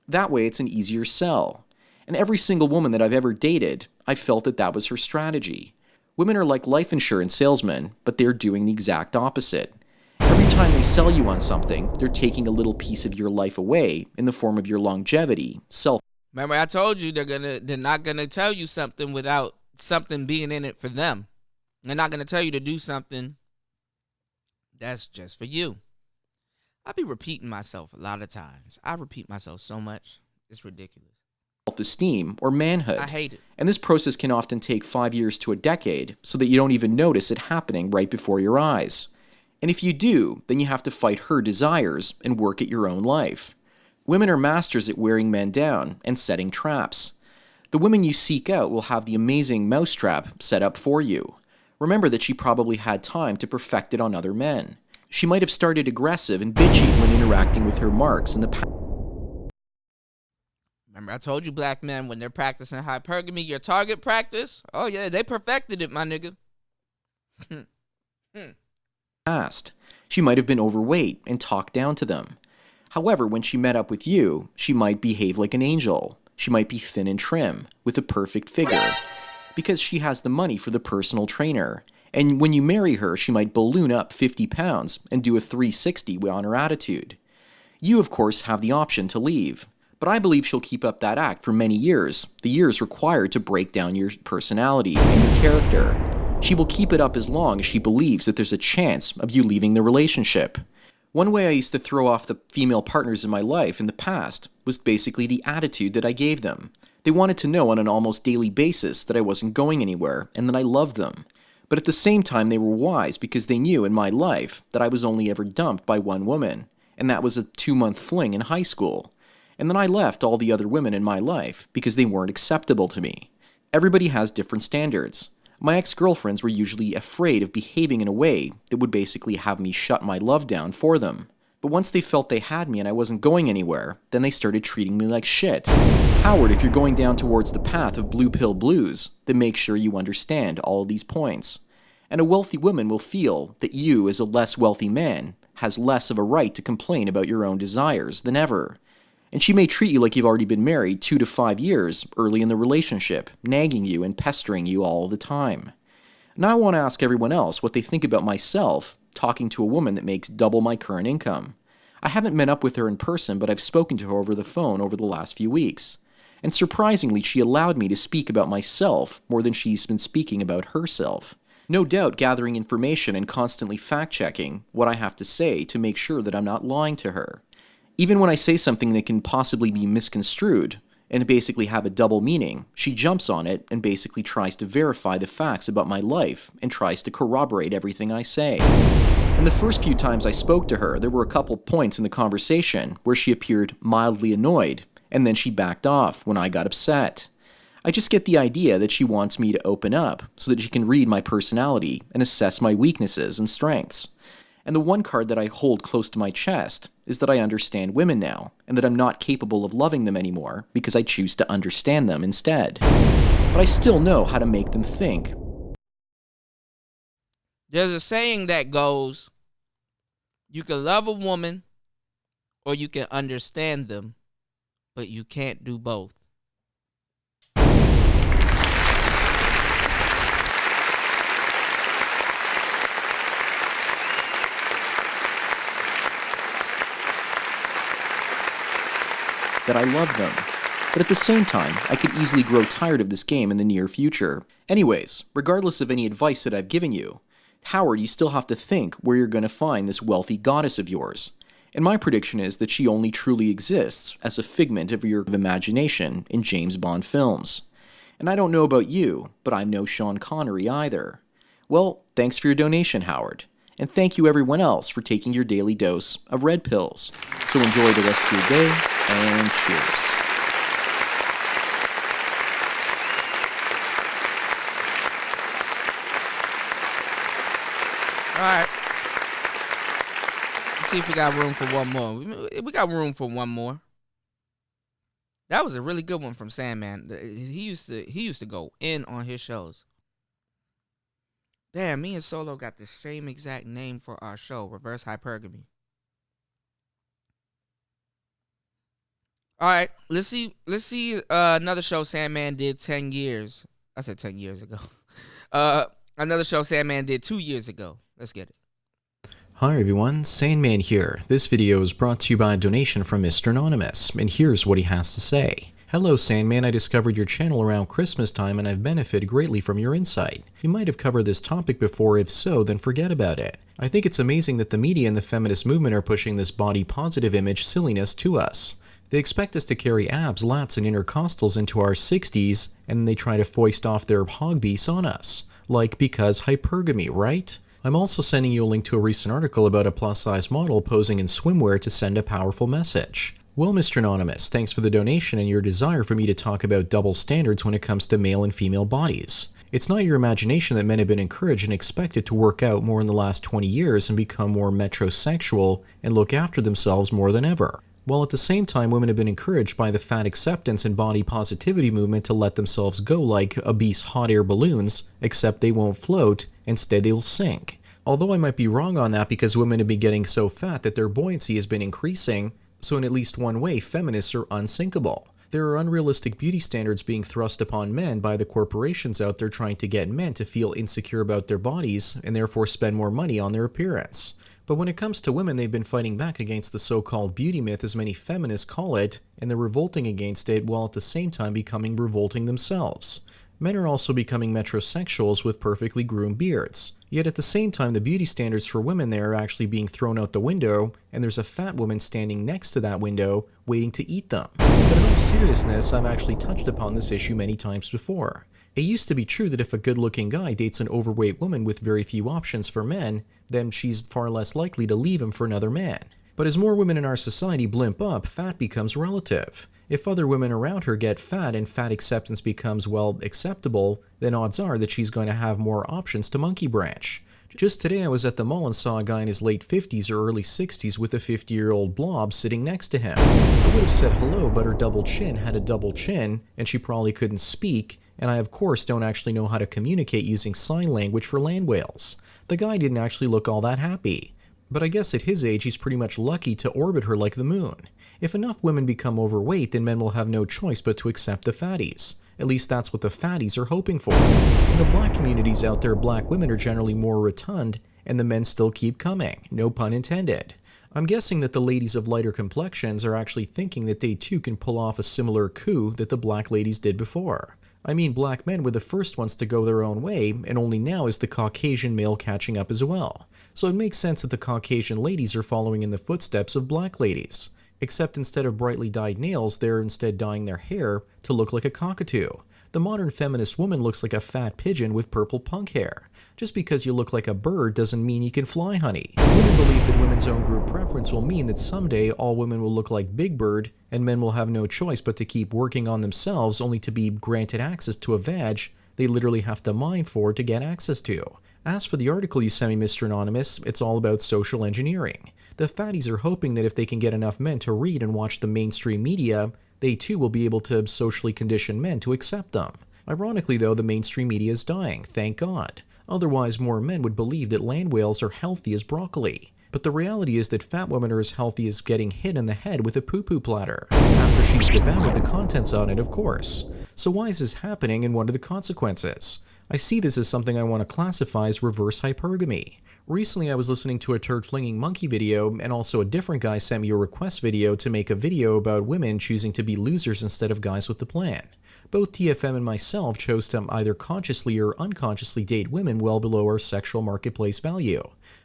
That way it's an easier sell. And every single woman that I've ever dated, I felt that that was her strategy. Women are like life insurance salesmen, but they're doing the exact opposite. Every time they sell you on something, they're taking a little piece of your life away in the form of your longevity, Remember, I told you they're not gonna tell you something without something being in it for them. They're not gonna tell you to do something that's just for you. I be repeating myself a lot of times. I repeat myself so much, it's ridiculous. Self-esteem, or manhood. I hate it. And this process can often take 5 years to a decade, so that you don't even notice it happening right before your eyes. And if you do, then you have to fight her desires and work at your own life. Women are masters at wearing men down and setting traps. The women you seek out will have the amazing mousetrap set up for you. Remember that she probably had time to perfect it on other men. She might have started aggressive and bitchy when interacting with her marks in the past. Remember, I told you black men, when they're practicing hypergamy, your target practice, oh yeah, they perfected it, my nigga. She might have been overweight and talked down to them. However, when she met up with you, she might behave like an angel. She might be thin and trim, with a perfect figure, because she has the money for the personal trainer. And when you marry her, she might balloon up 50 pounds and do a 360 on her attitude. You, of course, have the option to leave. But I believe she'll keep up that act for many years, the years required to break down your personality and your character. She will keep it up as long as she believes that there's a chance of you leaving the relationship. One way I used to throw off the female partners in my life in the past was basically the attitude that I gave them. They wanted to know on an almost daily basis that I wasn't going anywhere and that I loved them. But at the same time, they were wise because they knew in my life that I was only ever dumped by one woman, and that was a 2-month fling in high school. And then I left all the other women in my life because they weren't acceptable to me. Everybody has different standards. My ex-girlfriends were usually afraid of behaving in a way that would basically have me shut my love down for them. But once they felt they had me and I wasn't going anywhere, then they started treating me like shit. Howard, if you're going down towards the path of blue pill blues, then make sure you understand all of these points. And a wealthy woman will feel that you, as a less wealthy man, has less of a right to complain about your own desires than ever. And she may treat you like you've already been married 2 to 5 years early in the relationship, nagging you and pestering you all the time. Now I want to ask everyone else what they think about myself talking to a woman that makes double my current income. I haven't met up with her in person, but I've spoken to her over the phone over the last few weeks. And surprisingly, she allowed me to speak about myself more than she's been speaking about herself. No doubt gathering information and constantly fact-checking what I have to say to make sure that I'm not lying to her. Even when I say something that can possibly be misconstrued and basically have a double meaning, she jumps on it and basically tries to verify the facts about my life and tries to corroborate everything I say. And the first few times I spoke to her, there were a couple points in the conversation where she appeared mildly annoyed, and then she backed off when I got upset. I just get the idea that she wants me to open up so that she can read my personality and assess my weaknesses and strengths. And the one card that I hold close to my chest is that I understand women now, and that I'm not capable of loving them anymore because I choose to understand them instead. But I still know how to make them think. There's a saying that goes, you can love a woman or you can understand them, but you can't do both. that I love them. But at the same time, I could easily grow tired of this game in the near future. Anyways, regardless of any advice that I've given you, Howard, you still have to think where you're going to find this wealthy goddess of yours. And my prediction is that she only truly exists as a figment of your imagination in James Bond films. And I don't know about you, but I'm no Sean Connery either. Well, thanks for your donation, Howard. And thank you everyone else for taking your daily dose of red pills. So enjoy the rest of your day, and cheers. All right. Let's see if we got room for one more. We got room for one more. That was a really good one from Sandman. He used to go in on his shows. Damn, me and Solo got the same exact name for our show, Reverse Hypergamy. All right, let's see another show Sandman did 10 years. I said 10 years ago. Another show Sandman did 2 years ago. Let's get it. Hi everyone, Sandman here. This video is brought to you by a donation from Mr. Anonymous, and here's what he has to say. Hello Sandman, I discovered your channel around Christmas time and I've benefited greatly from your insight. You might have covered this topic before, if so, then forget about it. I think it's amazing that the media and the feminist movement are pushing this body positive image silliness to us. They expect us to carry abs, lats, and intercostals into our 60s, and then they try to foist off their hog beasts on us. Like, because hypergamy, right? I'm also sending you a link to a recent article about a plus-size model posing in swimwear to send a powerful message. Well, Mr. Anonymous, thanks for the donation and your desire for me to talk about double standards when it comes to male and female bodies. It's not your imagination that men have been encouraged and expected to work out more in the last 20 years and become more metrosexual and look after themselves more than ever. While at the same time, women have been encouraged by the fat acceptance and body positivity movement to let themselves go like obese hot air balloons, except they won't float, instead they'll sink. Although I might be wrong on that because women have been getting so fat that their buoyancy has been increasing, so in at least one way, feminists are unsinkable. There are unrealistic beauty standards being thrust upon men by the corporations out there trying to get men to feel insecure about their bodies and therefore spend more money on their appearance. But when it comes to women, they've been fighting back against the so-called beauty myth, as many feminists call it, and they're revolting against it while at the same time becoming revolting themselves. Men are also becoming metrosexuals with perfectly groomed beards. Yet at the same time, the beauty standards for women there are actually being thrown out the window, and there's a fat woman standing next to that window waiting to eat them. But in all seriousness, I've actually touched upon this issue many times before. It used to be true that if a good-looking guy dates an overweight woman with very few options for men, then she's far less likely to leave him for another man. But as more women in our society blimp up, fat becomes relative. If other women around her get fat and fat acceptance becomes, well, acceptable, then odds are that she's going to have more options to monkey branch. Just today I was at the mall and saw a guy in his late 50s or early 60s with a 50-year-old blob sitting next to him. I would have said hello, but her double chin had a double chin, and she probably couldn't speak, and I of course don't actually know how to communicate using sign language for land whales. The guy didn't actually look all that happy. But I guess at his age he's pretty much lucky to orbit her like the moon. If enough women become overweight, then men will have no choice but to accept the fatties. At least that's what the fatties are hoping for. In the black communities out there, black women are generally more rotund, and the men still keep coming, no pun intended. I'm guessing that the ladies of lighter complexions are actually thinking that they too can pull off a similar coup that the black ladies did before. I mean, black men were the first ones to go their own way, and only now is the Caucasian male catching up as well. So it makes sense that the Caucasian ladies are following in the footsteps of black ladies. Except instead of brightly dyed nails, they're instead dyeing their hair to look like a cockatoo. The modern feminist woman looks like a fat pigeon with purple punk hair. Just because you look like a bird doesn't mean you can fly, honey. Women believe that women's own group preference will mean that someday all women will look like Big Bird, and men will have no choice but to keep working on themselves only to be granted access to a vag they literally have to mine for to get access to. As for the article you sent me, Mr. Anonymous, it's all about social engineering. The fatties are hoping that if they can get enough men to read and watch the mainstream media, they too will be able to socially condition men to accept them. Ironically though, the mainstream media is dying, thank God. Otherwise, more men would believe that land whales are healthy as broccoli. But the reality is that fat women are as healthy as getting hit in the head with a poo-poo platter. After she's devoured the contents on it, of course. So why is this happening and what are the consequences? I see this as something I want to classify as reverse hypergamy. Recently, I was listening to a turd-flinging monkey video, and also a different guy sent me a request video to make a video about women choosing to be losers instead of guys with a plan. Both TFM and myself chose to either consciously or unconsciously date women well below our sexual marketplace value,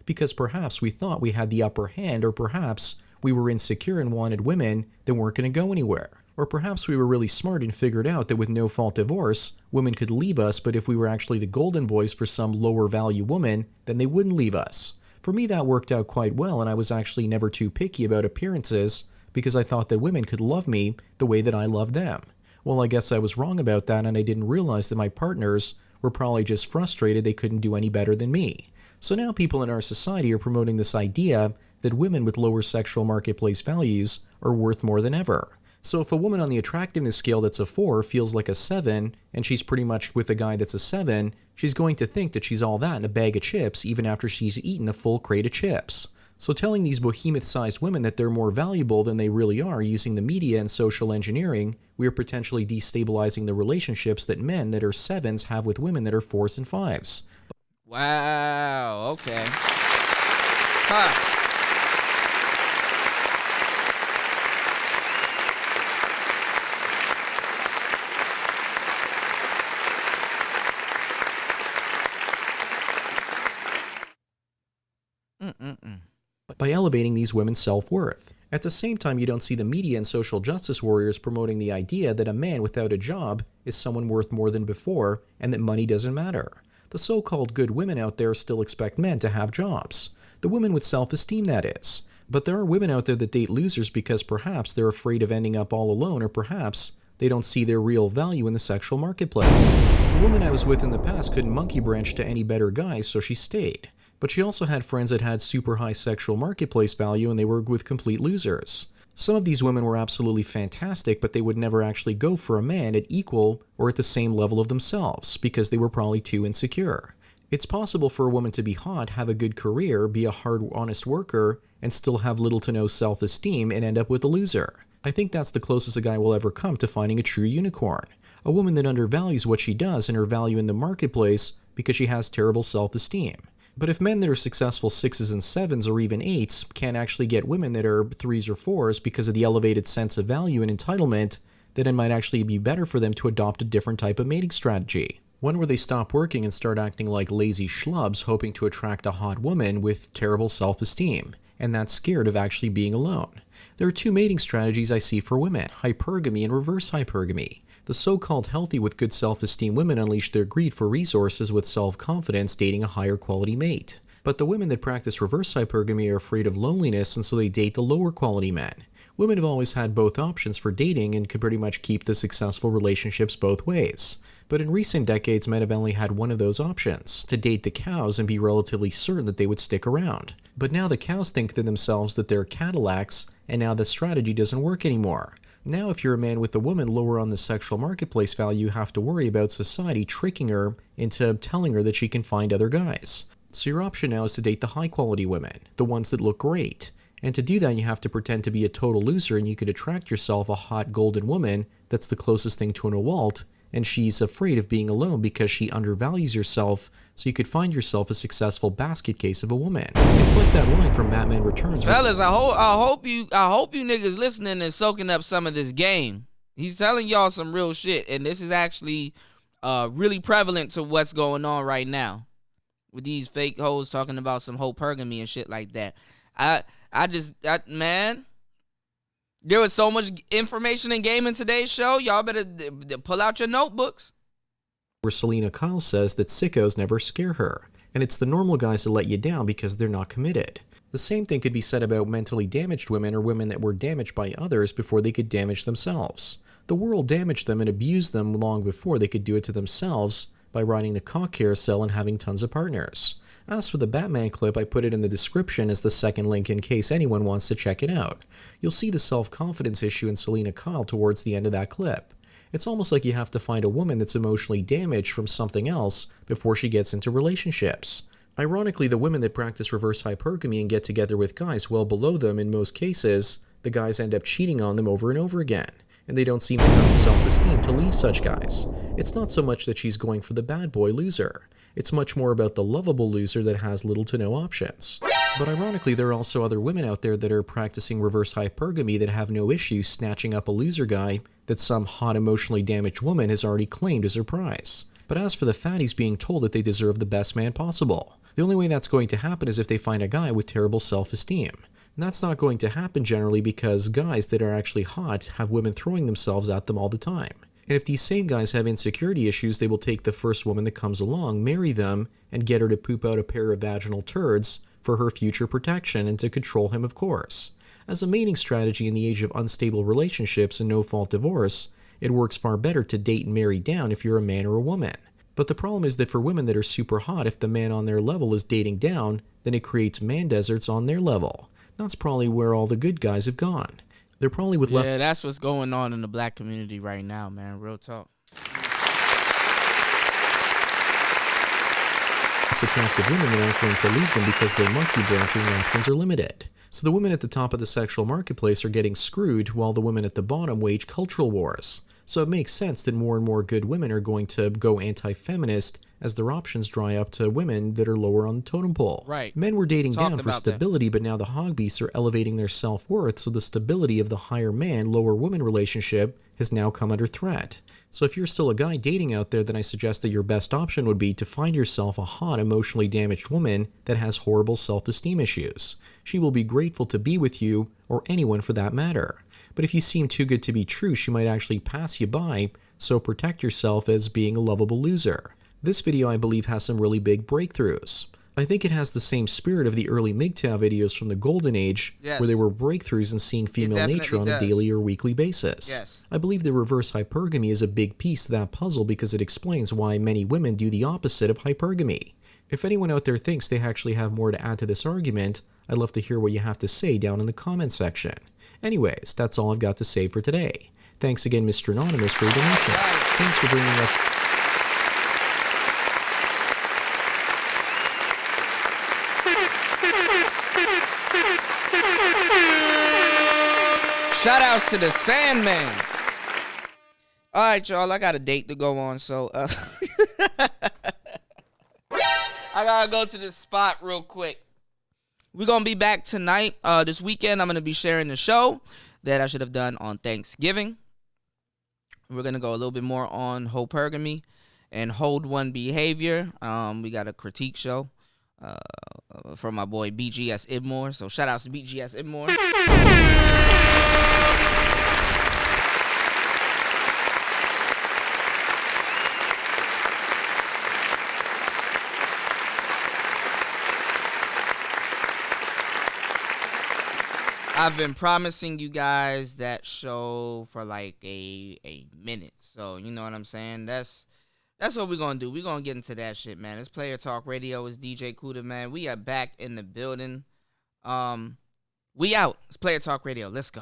because perhaps we thought we had the upper hand, or perhaps we were insecure and wanted women that weren't going to go anywhere. Or perhaps we were really smart and figured out that with no-fault divorce, women could leave us, but if we were actually the golden boys for some lower-value woman, then they wouldn't leave us. For me, that worked out quite well, and I was actually never too picky about appearances, because I thought that women could love me the way that I loved them. Well, I guess I was wrong about that, and I didn't realize that my partners were probably just frustrated they couldn't do any better than me. So now people in our society are promoting this idea that women with lower sexual marketplace values are worth more than ever. So if a woman on the attractiveness scale that's a 4 feels like a 7, and she's pretty much with a guy that's a 7, she's going to think that she's all that in a bag of chips even after she's eaten a full crate of chips. So telling these behemoth-sized women that they're more valuable than they really are using the media and social engineering, we are potentially destabilizing the relationships that men that are 7s have with women that are 4s and 5s. Wow, okay. Huh. By elevating these women's self-worth. At the same time, you don't see the media and social justice warriors promoting the idea that a man without a job is someone worth more than before, and that money doesn't matter. The so-called good women out there still expect men to have jobs. The women with self-esteem, that is. But there are women out there that date losers because perhaps they're afraid of ending up all alone, or perhaps they don't see their real value in the sexual marketplace. The woman I was with in the past couldn't monkey branch to any better guys, so she stayed. But she also had friends that had super high sexual marketplace value, and they were with complete losers. Some of these women were absolutely fantastic, but they would never actually go for a man at equal or at the same level of themselves, because they were probably too insecure. It's possible for a woman to be hot, have a good career, be a hard, honest worker, and still have little to no self-esteem and end up with a loser. I think that's the closest a guy will ever come to finding a true unicorn. A woman that undervalues what she does and her value in the marketplace because she has terrible self-esteem. But if men that are successful 6s and 7s or even 8s can't actually get women that are 3s or 4s because of the elevated sense of value and entitlement, then it might actually be better for them to adopt a different type of mating strategy. One where they stop working and start acting like lazy schlubs hoping to attract a hot woman with terrible self-esteem, and that's scared of actually being alone. There are two mating strategies I see for women, hypergamy and reverse hypergamy. The so-called healthy with good self-esteem women unleash their greed for resources with self-confidence, dating a higher quality mate. But the women that practice reverse hypergamy are afraid of loneliness, and so they date the lower quality men. Women have always had both options for dating and can pretty much keep the successful relationships both ways. But in recent decades, men have only had one of those options, to date the cows and be relatively certain that they would stick around. But now the cows think to themselves that they're Cadillacs, and now the strategy doesn't work anymore. Now if you're a man with a woman lower on the sexual marketplace value, you have to worry about society tricking her into telling her that she can find other guys. So your option now is to date the high quality women, the ones that look great. And to do that, you have to pretend to be a total loser, and you could attract yourself a hot golden woman that's the closest thing to an Ewalt, and she's afraid of being alone because she undervalues herself, so you could find yourself a successful basket case of a woman. It's like that line from Batman Returns. Fellas, I hope you niggas listening and soaking up some of this game. He's telling y'all some real shit, and this is actually really prevalent to what's going on right now with these fake hoes talking about some hypergamy and shit like that. Man, there was so much information and game in today's show. Y'all better pull out your notebooks. Where Selena Kyle says that sickos never scare her, and it's the normal guys that let you down because they're not committed. The same thing could be said about mentally damaged women or women that were damaged by others before they could damage themselves. The world damaged them and abused them long before they could do it to themselves by riding the cock carousel and having tons of partners. As for the Batman clip, I put it in the description as the second link in case anyone wants to check it out. You'll see the self-confidence issue in Selena Kyle towards the end of that clip. It's almost like you have to find a woman that's emotionally damaged from something else before she gets into relationships. Ironically, the women that practice reverse hypergamy and get together with guys well below them in most cases, the guys end up cheating on them over and over again. and they don't seem to have the self-esteem to leave such guys. It's not so much that she's going for the bad boy loser. It's much more about the lovable loser that has little to no options. But ironically, there are also other women out there that are practicing reverse hypergamy that have no issue snatching up a loser guy that some hot emotionally damaged woman has already claimed as her prize. But as for the fatties being told that they deserve the best man possible, the only way that's going to happen is if they find a guy with terrible self-esteem. And that's not going to happen generally because guys that are actually hot have women throwing themselves at them all the time. And if these same guys have insecurity issues, they will take the first woman that comes along, marry them, and get her to poop out a pair of vaginal turds for her future protection and to control him, of course. As a mating strategy in the age of unstable relationships and no-fault divorce, it works far better to date and marry down if you're a man or a woman. But the problem is that for women that are super hot, if the man on their level is dating down, then it creates man deserts on their level. That's probably where all the good guys have gone. They're probably with less... Yeah, that's what's going on in the black community right now, man. Real talk. Attractive women that aren't going to leave them because their monkey branching options are limited. So the women at the top of the sexual marketplace are getting screwed while the women at the bottom wage cultural wars. So it makes sense that more and more good women are going to go anti-feminist as their options dry up to women that are lower on the totem pole. Right. Men were dating down for that. stability, but now the hog beasts are elevating their self-worth, so the stability of the higher man, lower woman relationship has now come under threat. So if you're still a guy dating out there, then I suggest that your best option would be to find yourself a hot, emotionally damaged woman that has horrible self-esteem issues. She will be grateful to be with you, or anyone for that matter. But if you seem too good to be true, she might actually pass you by, so protect yourself as being a lovable loser. This video, I believe, has some really big breakthroughs. I think it has the same spirit of the early MGTOW videos from the golden age, where there were breakthroughs in seeing female nature on a daily or weekly basis. Yes. I believe the reverse hypergamy is a big piece of that puzzle because it explains why many women do the opposite of hypergamy. If anyone out there thinks they actually have more to add to this argument, I'd love to hear what you have to say down in the comment section. Anyways, that's all I've got to say for today. Thanks again, Mr. Anonymous, for your donation. Thanks for bringing up... Shout outs to the Sandman. All right, y'all. I got a date to go on, so I gotta go to this spot real quick. We're gonna be back tonight. This weekend, I'm gonna be sharing the show that I should have done on Thanksgiving. We're gonna go a little bit more on hypergamy and hold one behavior. We got a critique show from my boy BGS Idmore. So shout outs to BGS Idmore. I've been promising you guys that show for like a minute. So, you know what I'm saying? That's what we're going to do. We're going to get into that shit, man. It's Player Talk Radio. It's DJ Kuda, man. We are back in the building. We out. It's Player Talk Radio. Let's go.